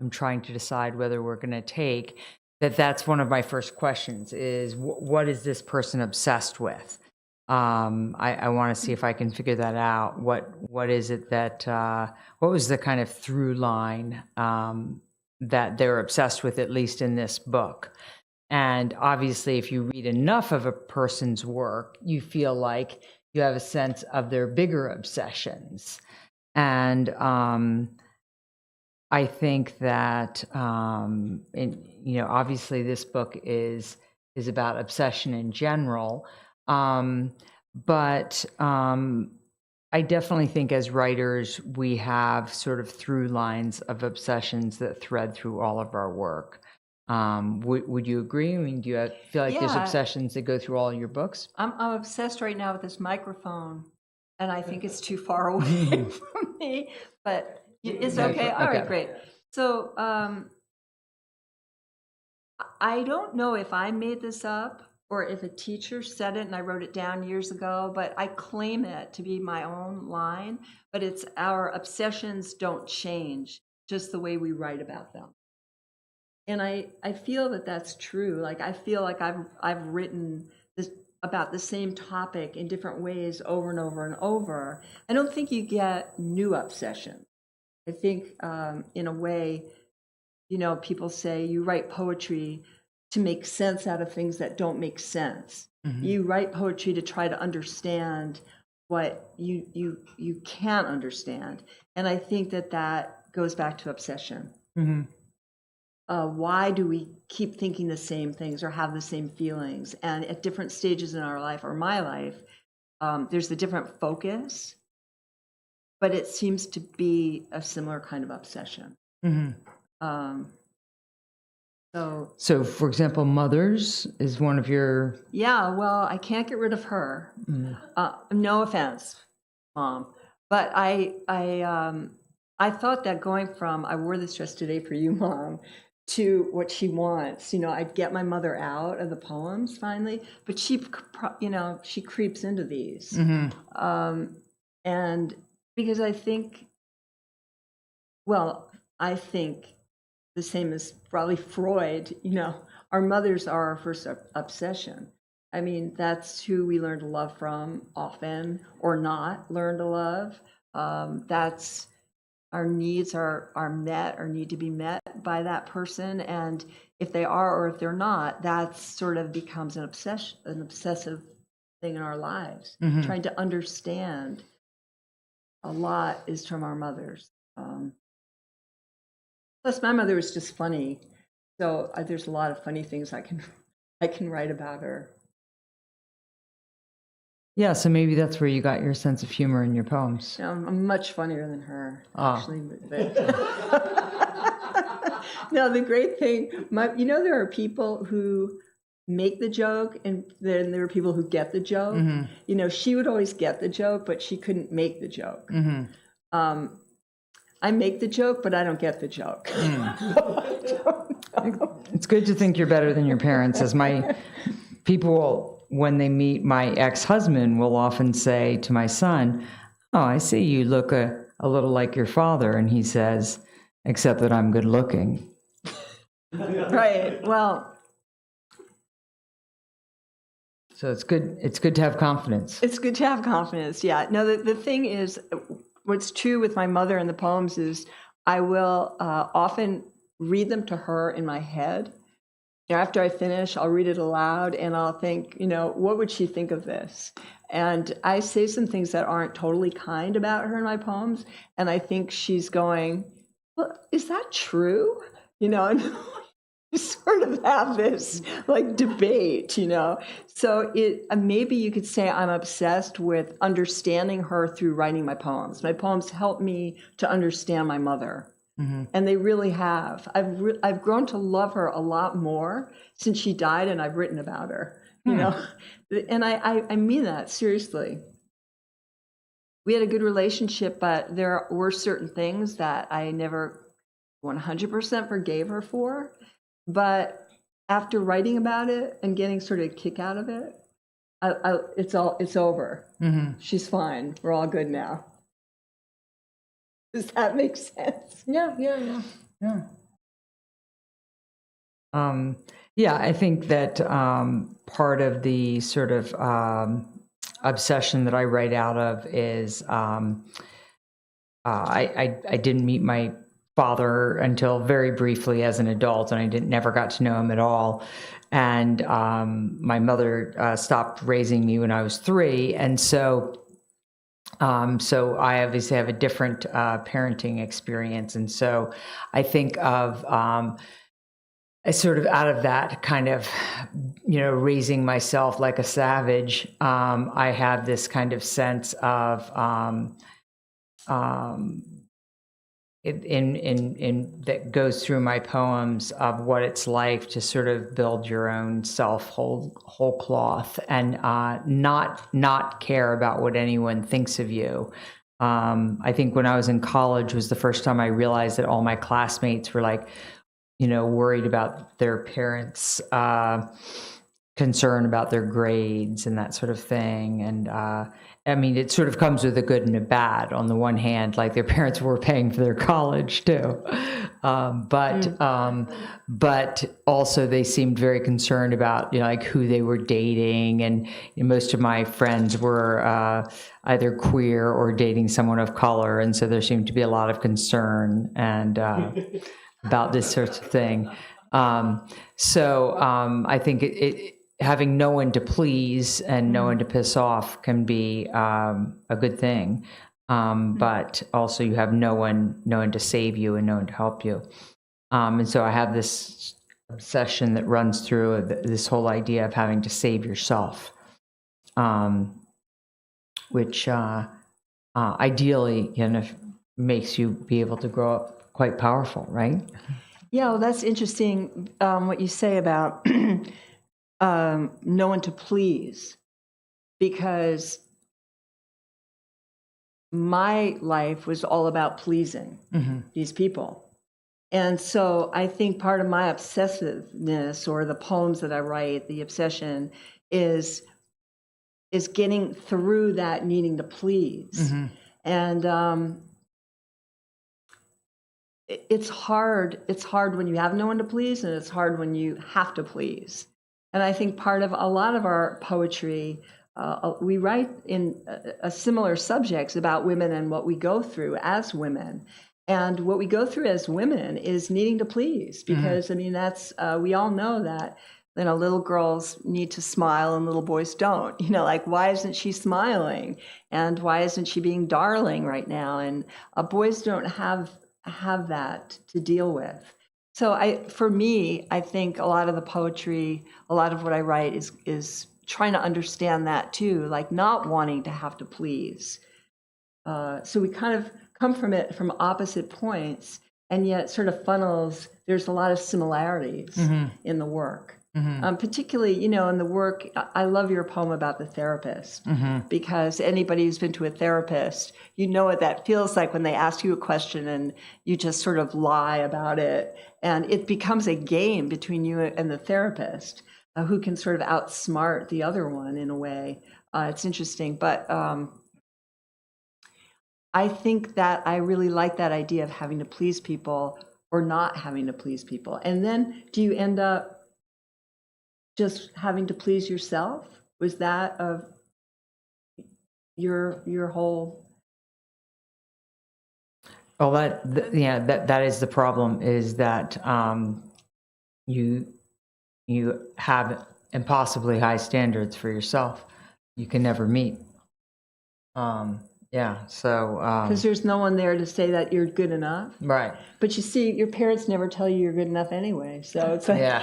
I'm trying to decide whether we're going to take, that's one of my first questions is what is this person obsessed with? I want to see if I can figure that out. What is it that what was the kind of through line that they're obsessed with, at least in this book? And obviously, if you read enough of a person's work, you feel like you have a sense of their bigger obsessions. And I think that, obviously, this book is about obsession in general. But I definitely think as writers, we have sort of through lines of obsessions that thread through all of our work. Would you agree? I mean, do you feel like there's Yeah. obsessions that go through all your books? I'm obsessed right now with this microphone, and I think it's too far away from me, but it's okay. All right, great. So I don't know if I made this up or if a teacher said it and I wrote it down years ago, but I claim it to be my own line. But it's our obsessions don't change, just the way we write about them. And I feel that that's true. Like I feel like I've written this about the same topic in different ways over and over and over. I don't think you get new obsession. I think in a way, people say you write poetry to make sense out of things that don't make sense. Mm-hmm. You write poetry to try to understand what you can't understand. And I think that goes back to obsession. Mm-hmm. Why do we keep thinking the same things or have the same feelings? And at different stages in our life, or my life, there's a different focus, but it seems to be a similar kind of obsession. Mm-hmm. So, for example, Mothers is one of your... Yeah, well, I can't get rid of her. Mm-hmm. No offense, Mom. But I thought that going from, I wore this dress today for you, Mom, to what she wants. I'd get my mother out of the poems finally, but she creeps into these. Mm-hmm. And because I think the same as probably Freud, our mothers are our first obsession. I mean, that's who we learn to love from often, or not learn to love. That's our needs are met or need to be met by that person. And if they are or if they're not, that sort of becomes an obsessive thing in our lives. Mm-hmm. Trying to understand a lot is from our mothers. Plus, my mother was just funny, so there's a lot of funny things I can write about her. Yeah, so maybe that's where you got your sense of humor in your poems. I'm much funnier than her, actually. No, the great thing, there are people who make the joke, and then there are people who get the joke. Mm-hmm. She would always get the joke, but she couldn't make the joke. Mm-hmm. I make the joke, but I don't get the joke. It's good to think you're better than your parents, as my people, when they meet my ex-husband, will often say to my son, "Oh, I see you look a little like your father." And he says, "Except that I'm good looking." Right. Well, so it's good to have confidence. It's good to have confidence. Yeah. No, the thing is, what's true with my mother and the poems is I will often read them to her in my head, after I finish, I'll read it aloud and I'll think, what would she think of this? And I say some things that aren't totally kind about her in my poems, and I think she's going, well, is that true? And we sort of have this like debate, So maybe you could say I'm obsessed with understanding her through writing my poems. My poems help me to understand my mother. And they really have. I've grown to love her a lot more since she died, and I've written about her. And I mean that seriously. We had a good relationship, but there were certain things that I never 100% forgave her for. But after writing about it and getting sort of a kick out of it, it's over. She's fine. We're all good now. Does that make sense? Yeah. Yeah, I think that part of the sort of obsession that I write out of is I didn't meet my father until very briefly as an adult, and I never got to know him at all. And my mother stopped raising me when I was 3, and so I obviously have a different parenting experience, and so I think of I sort of out of that kind of, raising myself like a savage. I have this kind of sense of in that goes through my poems of what it's like to sort of build your own self whole cloth and not care about what anyone thinks of you. I think when I was in college was the first time I realized that all my classmates were like, worried about their parents' concern about their grades and that sort of thing. And I mean, it sort of comes with a good and a bad. On the one hand, like their parents were paying for their college too, but also they seemed very concerned about like who they were dating, and most of my friends were either queer or dating someone of color, and so there seemed to be a lot of concern and about this sort of thing. I think having no one to please and no one to piss off can be a good thing. But also you have no one to save you and no one to help you. And so I have this obsession that runs through this whole idea of having to save yourself, which ideally makes you be able to grow up quite powerful, right? Yeah, well, that's interesting what you say about no one to please, because my life was all about pleasing these people. And so I think part of my obsessiveness, or the poems that I write, the obsession, is getting through that needing to please. And it's hard. It's hard when you have no one to please, and it's hard when you have to please. And I think part of a lot of our poetry, we write in similar subjects about women and what we go through as women. And what we go through as women is needing to please, because I mean, that's we all know that little girls need to smile and little boys don't. Like, why isn't she smiling, and why isn't she being darling right now? And boys don't have that to deal with. So for me, I think a lot of the poetry, a lot of what I write is trying to understand that too, like not wanting to have to please. So we kind of come from it from opposite points, and yet sort of funnels, there's a lot of similarities in the work. Particularly, in the work, I love your poem about the therapist, because anybody who's been to a therapist, what that feels like when they ask you a question and you just sort of lie about it. And it becomes a game between you and the therapist, who can sort of outsmart the other one in a way. It's interesting. But I think that I really like that idea of having to please people or not having to please people. And then do you end up just having to please yourself? Was that of your whole? Well, that is the problem, is that you you have impossibly high standards for yourself you can never meet. Yeah, so Because there's no one there to say that you're good enough. right. But you see, your parents never tell you you're good enough anyway. So it's like, Yeah,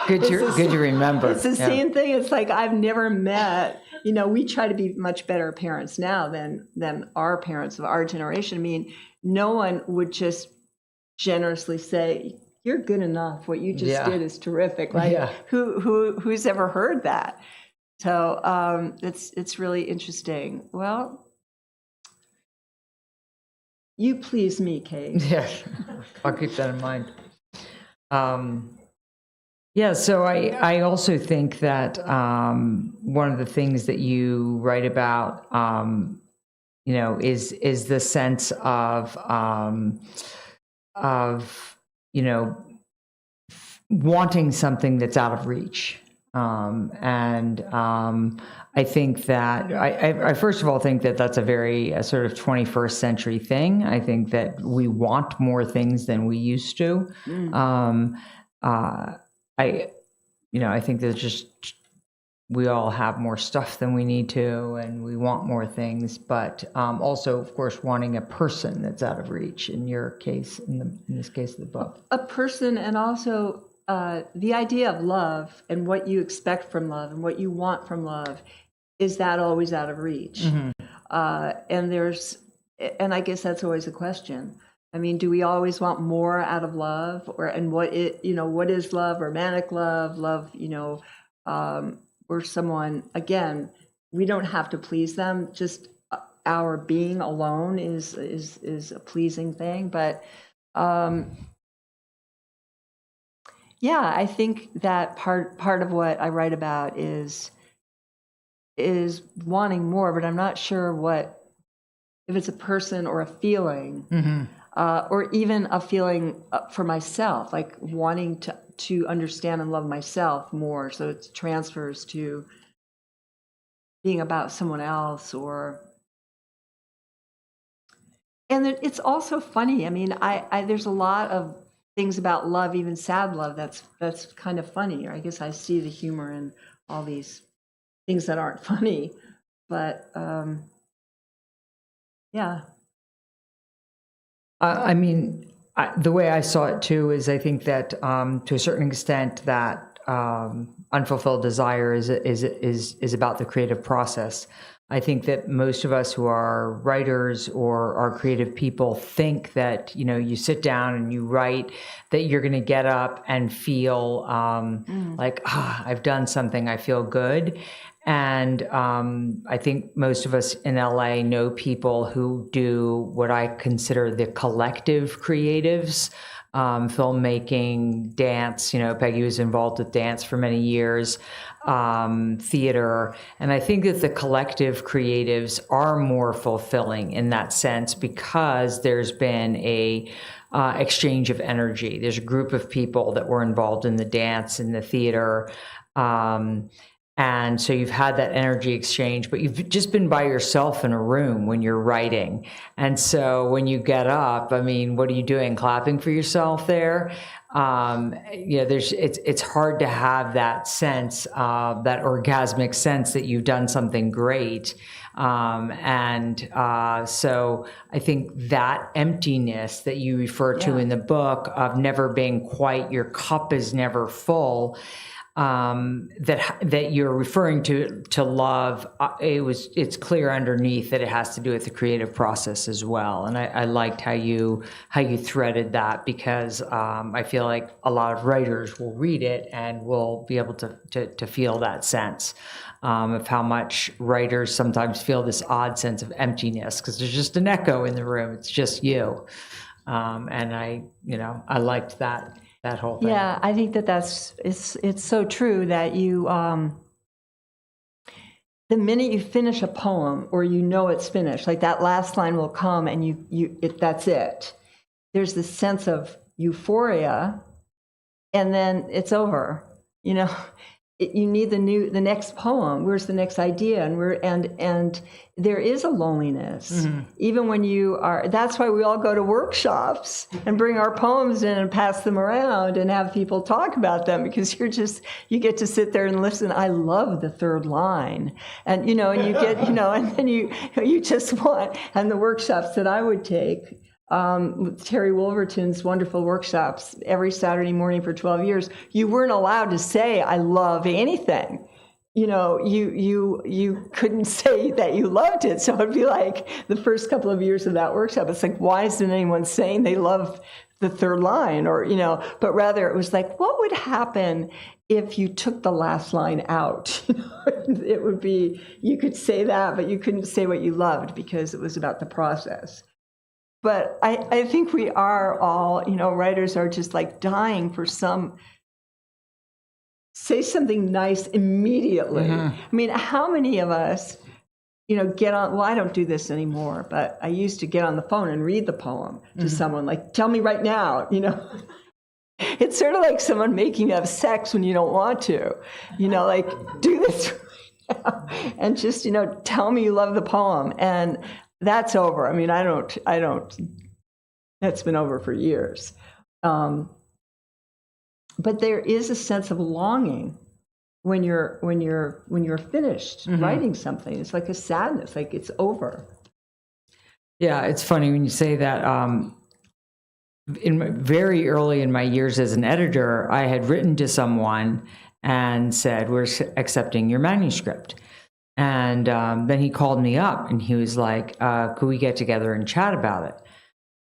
good to remember. it's the Yeah. same thing. It's like I've never met. You know, we try to be much better parents now than our parents of our generation. I mean, no one would just generously say you're good enough. What you just Yeah. did is terrific. Like Yeah. who's ever heard that? So it's really interesting. Well, you please me, Kate. Yeah, I'll keep that in mind. Yeah, so I also think that one of the things that you write about, you know, is the sense of you know, wanting something that's out of reach. I think that I first of all think that that's a very sort of 21st century thing. I think that we want more things than we used to. I think there's just we all have more stuff than we need to, and we want more things. But also, of course, wanting a person that's out of reach. In your case, in this case of the book, A person, and also the idea of love and what you expect from love and what you want from love, is that always out of reach? And I guess that's always a question. I mean, do we always want more out of love, and what is love? Romantic love, or someone, again, we don't have to please them. Just our being alone is a pleasing thing. But yeah, I think that part of what I write about is wanting more, but I'm not sure if it's a person or a feeling, or even a feeling for myself, like wanting to understand and love myself more. So it transfers to being about someone else, and it's also funny. I mean, I there's a lot of things about love, even sad love, that's kind of funny. Or I guess I see the humor in all these things that aren't funny, but yeah. I mean, the way I saw it too is I think that to a certain extent that unfulfilled desire is about the creative process. I think that most of us who are writers or are creative people think that, you know, you sit down and you write, that you're going to get up and feel like, I've done something, I feel good. And I think most of us in LA know people who do what I consider the collective creatives, filmmaking, dance. You know, Peggy was involved with dance for many years, theater. And I think that the collective creatives are more fulfilling in that sense because there's been a exchange of energy. There's a group of people that were involved in the dance and the theater. And so you've had that energy exchange, but you've just been by yourself in a room when you're writing. And so when you get up, I mean, what are you doing? Clapping for yourself there? It's hard to have that sense, that orgasmic sense that you've done something great. So I think that emptiness that you refer to in the book of never being quite, your cup is never full, that you're referring to love, it's clear underneath that it has to do with the creative process as well. And I liked how you threaded that, because I feel like a lot of writers will read it and will be able to feel that sense of how much writers sometimes feel this odd sense of emptiness because there's just an echo in the room. It's just you. And I liked that whole thing. Yeah, I think it's so true that you, the minute you finish a poem or it's finished, like that last line will come and that's it. There's this sense of euphoria, and then it's over. you need the next poem. Where's the next idea? And there is a loneliness, even when you are. That's why we all go to workshops and bring our poems in and pass them around and have people talk about them, because you get to sit there and listen. I love the third line, and you get and then you just want. And the workshops that I would take. With Terry Wolverton's wonderful workshops every Saturday morning for 12 years, you weren't allowed to say, I love anything. You couldn't say that you loved it. So it'd be like the first couple of years of that workshop, it's like, why isn't anyone saying they love the third line? Or, but rather it was like, what would happen if you took the last line out? It would be, you could say that, but you couldn't say what you loved because it was about the process. But I think we are all, writers are just like dying for say something nice immediately. I mean, how many of us, get on, well, I don't do this anymore, but I used to get on the phone and read the poem to someone, like, tell me right now, It's sort of like someone making you have sex when you don't want to, like, do this right now. And just, tell me you love the poem. And that's over. I mean, I don't, that's been over for years. But there is a sense of longing when you're finished writing something. It's like a sadness, like it's over. Yeah, it's funny when you say that. Very early in my years as an editor, I had written to someone and said, we're accepting your manuscript. And then he called me up and he was like, could we get together and chat about it?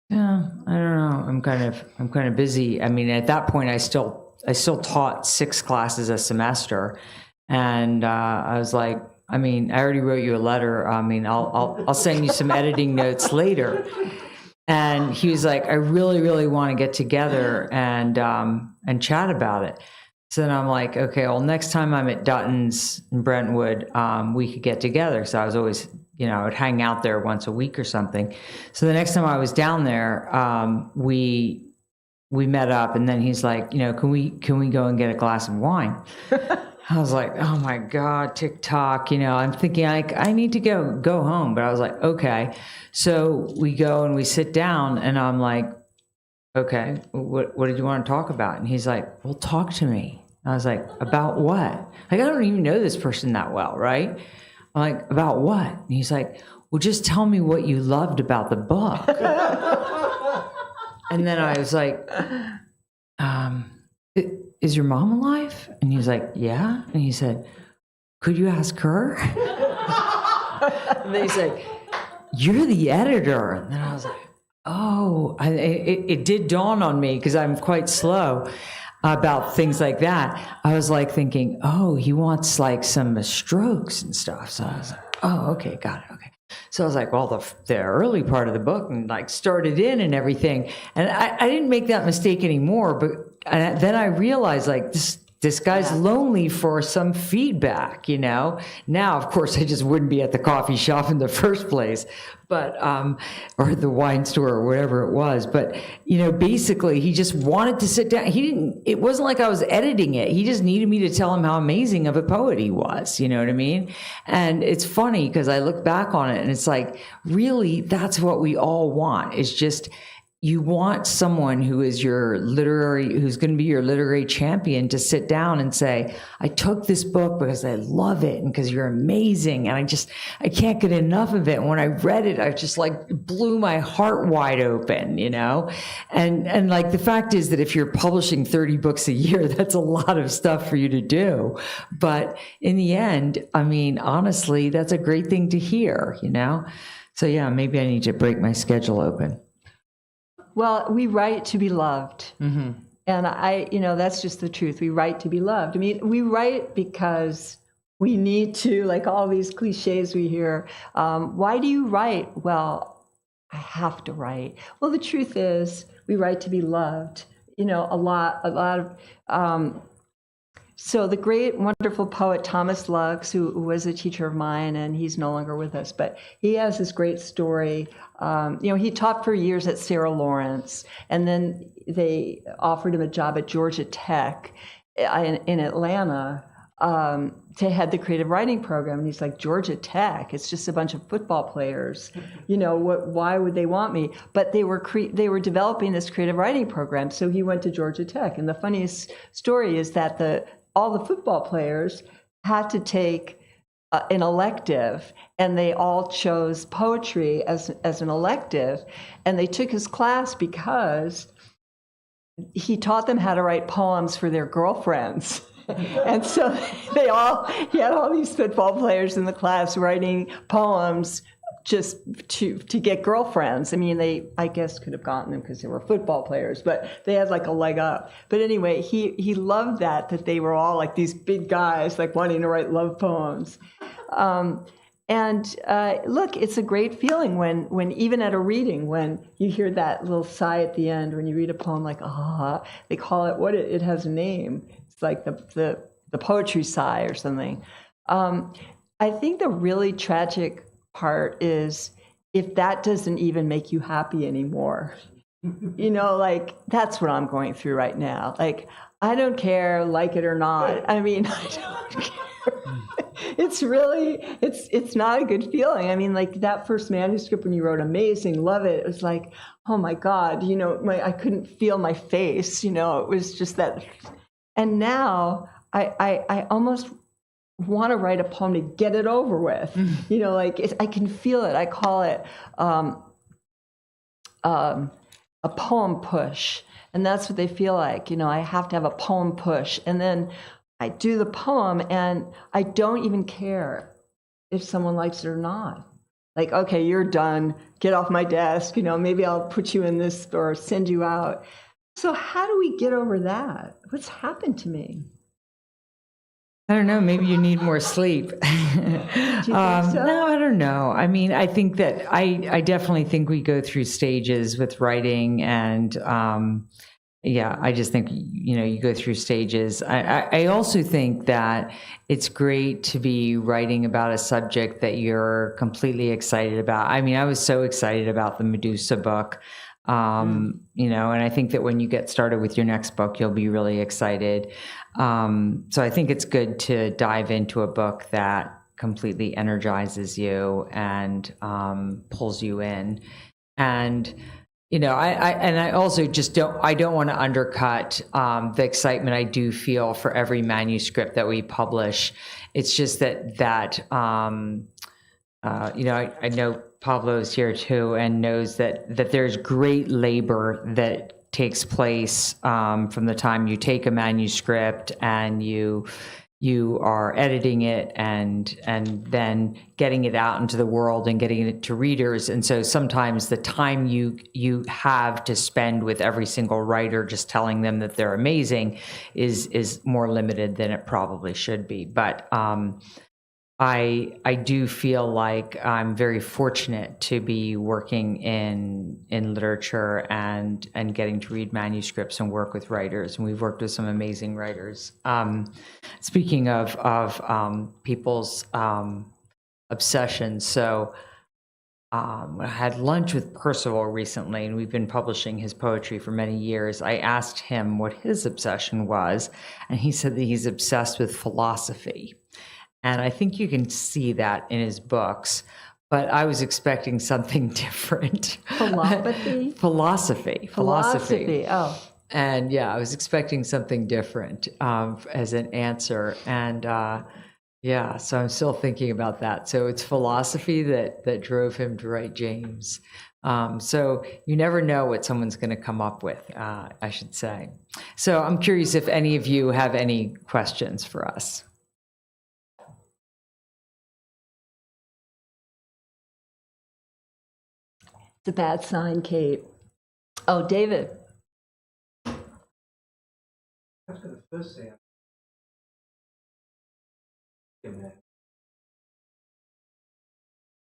Yeah, I don't know. I'm kind of busy. I mean, at that point I still taught 6 classes a semester. And I was like, I mean, I already wrote you a letter. I mean, I'll send you some editing notes later. And he was like, I really, really want to get together and chat about it. So then I'm like, okay, well, next time I'm at Dutton's in Brentwood, we could get together. So I was always, I would hang out there once a week or something. So the next time I was down there, we met up, and then he's like, can we go and get a glass of wine? I was like, oh my God, TikTok, I'm thinking I need to go home. But I was like, okay. So we go and we sit down, and I'm like, okay, what did you want to talk about? And he's like, well, talk to me. I was like, about what? Like, I don't even know this person that well, right? I'm like, about what? And he's like, well, just tell me what you loved about the book. And then I was like, is your mom alive? And he's like, yeah. And he said, could you ask her? And then he's like, you're the editor. And then I was like, oh, it did dawn on me, because I'm quite slow about things like that. I was like thinking, oh, he wants like some strokes and stuff. So I was like, oh, okay, got it, okay. So I was like, well, the early part of the book, and like started in and everything. And I didn't make that mistake anymore, but then I realized like this guy's lonely for some feedback, Now, of course, I just wouldn't be at the coffee shop in the first place, but, or the wine store or whatever it was. But, basically he just wanted to sit down. It wasn't like I was editing it. He just needed me to tell him how amazing of a poet he was. You know what I mean? And it's funny because I look back on it and it's like, really, that's what we all want. It's just, you want someone who's going to be your literary champion to sit down and say, I took this book because I love it and because you're amazing. And I can't get enough of it. And when I read it, I just like blew my heart wide open, And like the fact is that if you're publishing 30 books a year, that's a lot of stuff for you to do. But in the end, I mean, honestly, that's a great thing to hear, So yeah, maybe I need to break my schedule open. Well, we write to be loved. And that's just the truth. We write to be loved. I mean, we write because we need to, like all these cliches we hear. Why do you write? Well, I have to write. Well, the truth is we write to be loved. A lot of, so the great, wonderful poet Thomas Lux, who was a teacher of mine, and he's no longer with us, but he has this great story. He taught for years at Sarah Lawrence, and then they offered him a job at Georgia Tech in Atlanta to head the creative writing program. And he's like, Georgia Tech, it's just a bunch of football players. You know, why would they want me? But they were developing this creative writing program, so he went to Georgia Tech. And the funniest story is that all the football players had to take an elective, and they all chose poetry as an elective, and they took his class because he taught them how to write poems for their girlfriends. And so he had all these football players in the class writing poems just to get girlfriends. I mean, I guess could have gotten them because they were football players, but they had like a leg up. But anyway, he loved that they were all like these big guys, like wanting to write love poems. Look, it's a great feeling when even at a reading, when you hear that little sigh at the end, when you read a poem like, ah, they call it, it has a name. It's like the poetry sigh or something. I think the really tragic part is if that doesn't even make you happy anymore. You know, like, that's what I'm going through right now. Like, I don't care, like it or not. I mean, I don't care. It's really, it's not a good feeling. I mean, like, that first manuscript when you wrote, amazing, love it. It was like, oh my God, you know, I couldn't feel my face, you know, it was just that. And now I almost want to write a poem to get it over with. You know, like, I can feel it. I call it a poem push. And that's what they feel like. You know, I have to have a poem push. And then I do the poem, and I don't even care if someone likes it or not. Like, okay, you're done. Get off my desk. You know, maybe I'll put you in this or send you out. So how do we get over that? What's happened to me? I don't know. Maybe you need more sleep. Do you think so? No, I don't know. I mean, I think that I definitely think we go through stages with writing, and yeah, I just think, you know, you go through stages. I also think that it's great to be writing about a subject that you're completely excited about. I mean, I was so excited about the Medusa book. You know, and I think that when you get started with your next book, you'll be really excited. So I think it's good to dive into a book that completely energizes you and pulls you in. And, you know, I also just don't want to undercut the excitement I do feel for every manuscript that we publish. It's just that you know, I know Pablo's here too, and knows that there's great labor that takes place from the time you take a manuscript and you are editing it and then getting it out into the world and getting it to readers. And so sometimes the time you have to spend with every single writer just telling them that they're amazing is more limited than it probably should be. But I do feel like I'm very fortunate to be working in literature and getting to read manuscripts and work with writers. And we've worked with some amazing writers. Speaking of people's obsessions, so I had lunch with Percival recently, and we've been publishing his poetry for many years. I asked him what his obsession was, and he said that he's obsessed with philosophy. And I think you can see that in his books, but I was expecting something different. Philosophy? Philosophy. Oh. And yeah, I was expecting something different as an answer. And yeah, so I'm still thinking about that. So it's philosophy that drove him to write James. So you never know what someone's going to come up with, I should say. So I'm curious if any of you have any questions for us. It's a bad sign, Kate. Oh, David. I was going to first say,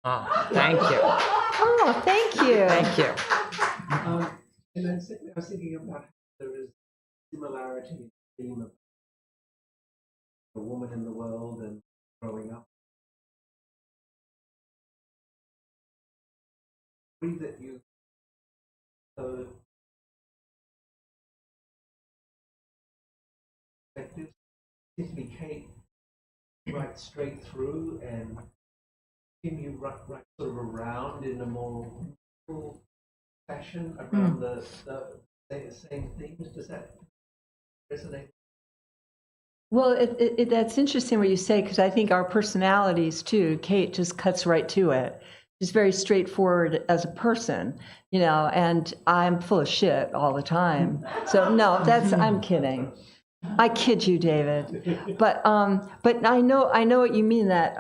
Oh, thank you. Oh, thank you. Thank you. and then secondly, I was thinking about how there is similarity in the theme of the woman in the world and growing up. Read that you perspectives, particularly Kate, write straight through, and can you write sort of around in a more full fashion around the same themes? Does that resonate? Well, that's interesting what you say, because I think our personalities too, Kate just cuts right to it. She's very straightforward as a person, and I'm full of shit all the time. So no, I'm kidding. I kid you, David. But I know what you mean, that,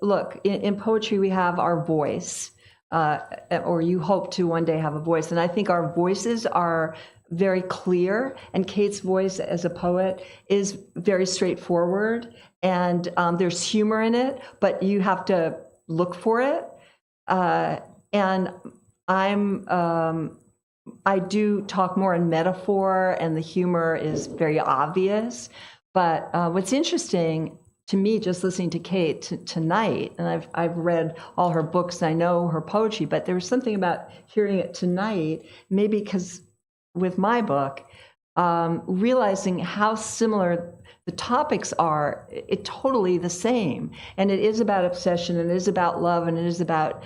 look, in poetry we have our voice, or you hope to one day have a voice. And I think our voices are very clear, and Kate's voice as a poet is very straightforward, and there's humor in it, but you have to look for it. And I do talk more in metaphor, and the humor is very obvious. But what's interesting to me, just listening to Kate tonight, and I've read all her books, and I know her poetry, but there was something about hearing it tonight, maybe because with my book, realizing how similar the topics are, it totally the same. And it is about obsession, and it is about love, and it is about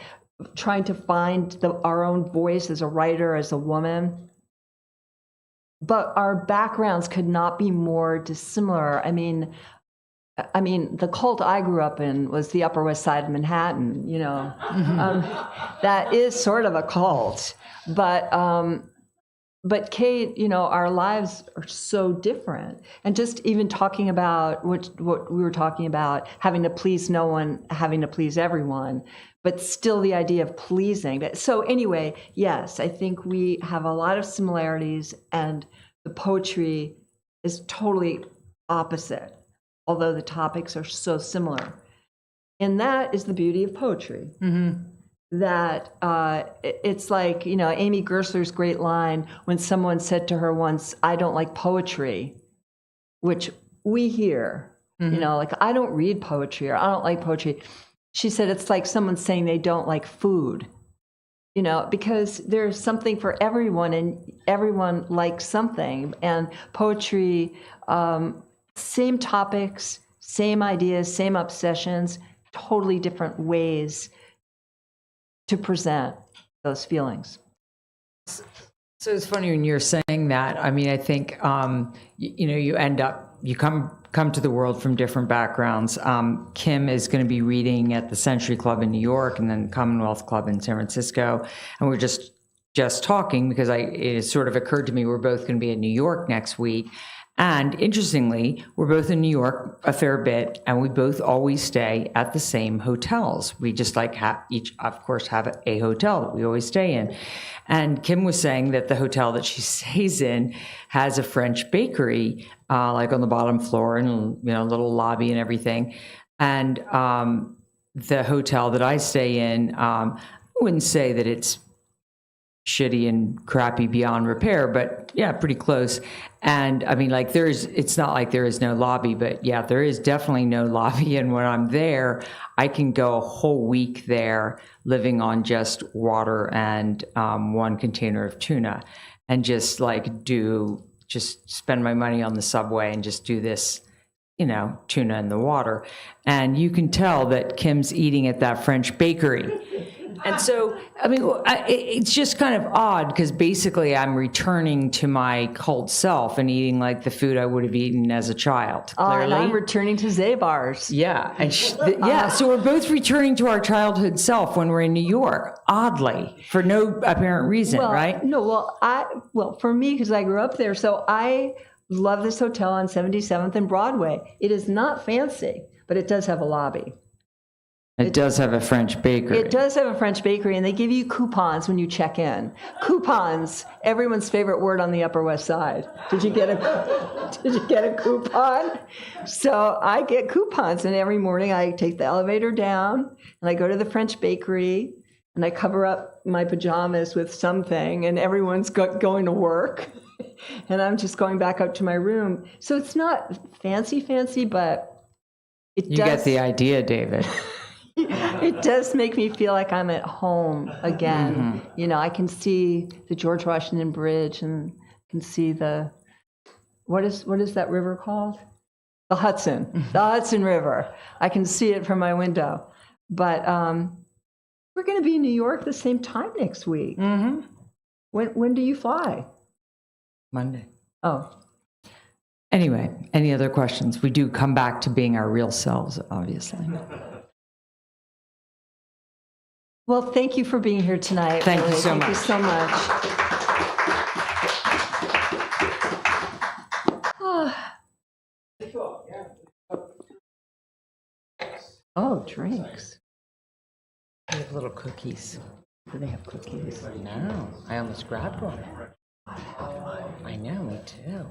trying to find our own voice as a writer, as a woman. But our backgrounds could not be more dissimilar. I mean, the cult I grew up in was the Upper West Side of Manhattan, that is sort of a cult. But Kate, our lives are so different. And just even talking about what we were talking about, having to please no one, having to please everyone, but still the idea of pleasing. So anyway, yes, I think we have a lot of similarities, and the poetry is totally opposite, although the topics are so similar. And that is the beauty of poetry. Mm-hmm. That it's like, Amy Gersler's great line when someone said to her once, "I don't like poetry," which we hear, like, "I don't read poetry," or "I don't like poetry." She said it's like someone saying they don't like food, because there's something for everyone, and everyone likes something. And poetry, same topics, same ideas, same obsessions, totally different ways to present those feelings. So it's funny when you're saying that. I mean, I think you come to the world from different backgrounds. Kim is going to be reading at the Century Club in New York, and then Commonwealth Club in San Francisco, and we're just talking because it sort of occurred to me we're both going to be in New York next week. And interestingly, we're both in New York a fair bit, and we both always stay at the same hotels. We just each, of course, have a hotel that we always stay in. And Kim was saying that the hotel that she stays in has a French bakery, like on the bottom floor, and a little lobby and everything. And the hotel that I stay in, I wouldn't say that it's shitty and crappy beyond repair, but yeah, pretty close. And I mean, like, it's not like there is no lobby, but yeah, there is definitely no lobby. And when I'm there, I can go a whole week there living on just water and one container of tuna, and just spend my money on the subway and just do this, tuna in the water. And you can tell that Kim's eating at that French bakery. And so, I mean, it's just kind of odd, because basically I'm returning to my cult self and eating like the food I would have eaten as a child. Clearly. And I'm returning to Zabar's. Yeah. And so we're both returning to our childhood self when we're in New York, oddly, for no apparent reason, right? No, for me, because I grew up there, so I love this hotel on 77th and Broadway. It is not fancy, but it does have a lobby. It does have a French bakery. It does have a French bakery, and they give you coupons when you check in. Coupons, everyone's favorite word on the Upper West Side. Did you get a coupon? So I get coupons, and every morning I take the elevator down, and I go to the French bakery, and I cover up my pajamas with something, and everyone's going to work, and I'm just going back up to my room. So it's not fancy, but You get the idea, David. It does make me feel like I'm at home again. Mm-hmm. I can see the George Washington Bridge, and can see what is that river called? the Hudson River. I can see it from my window. But we're going to be in New York the same time next week. Mm-hmm. When do you fly? Monday. Oh, Anyway, any other questions? We do come back to being our real selves, obviously. well, thank you for being here tonight. Thank you Lily. so Thank you much. so much. Oh, drinks. We have little cookies. Do they have cookies? No, I almost grabbed one. I know, me too.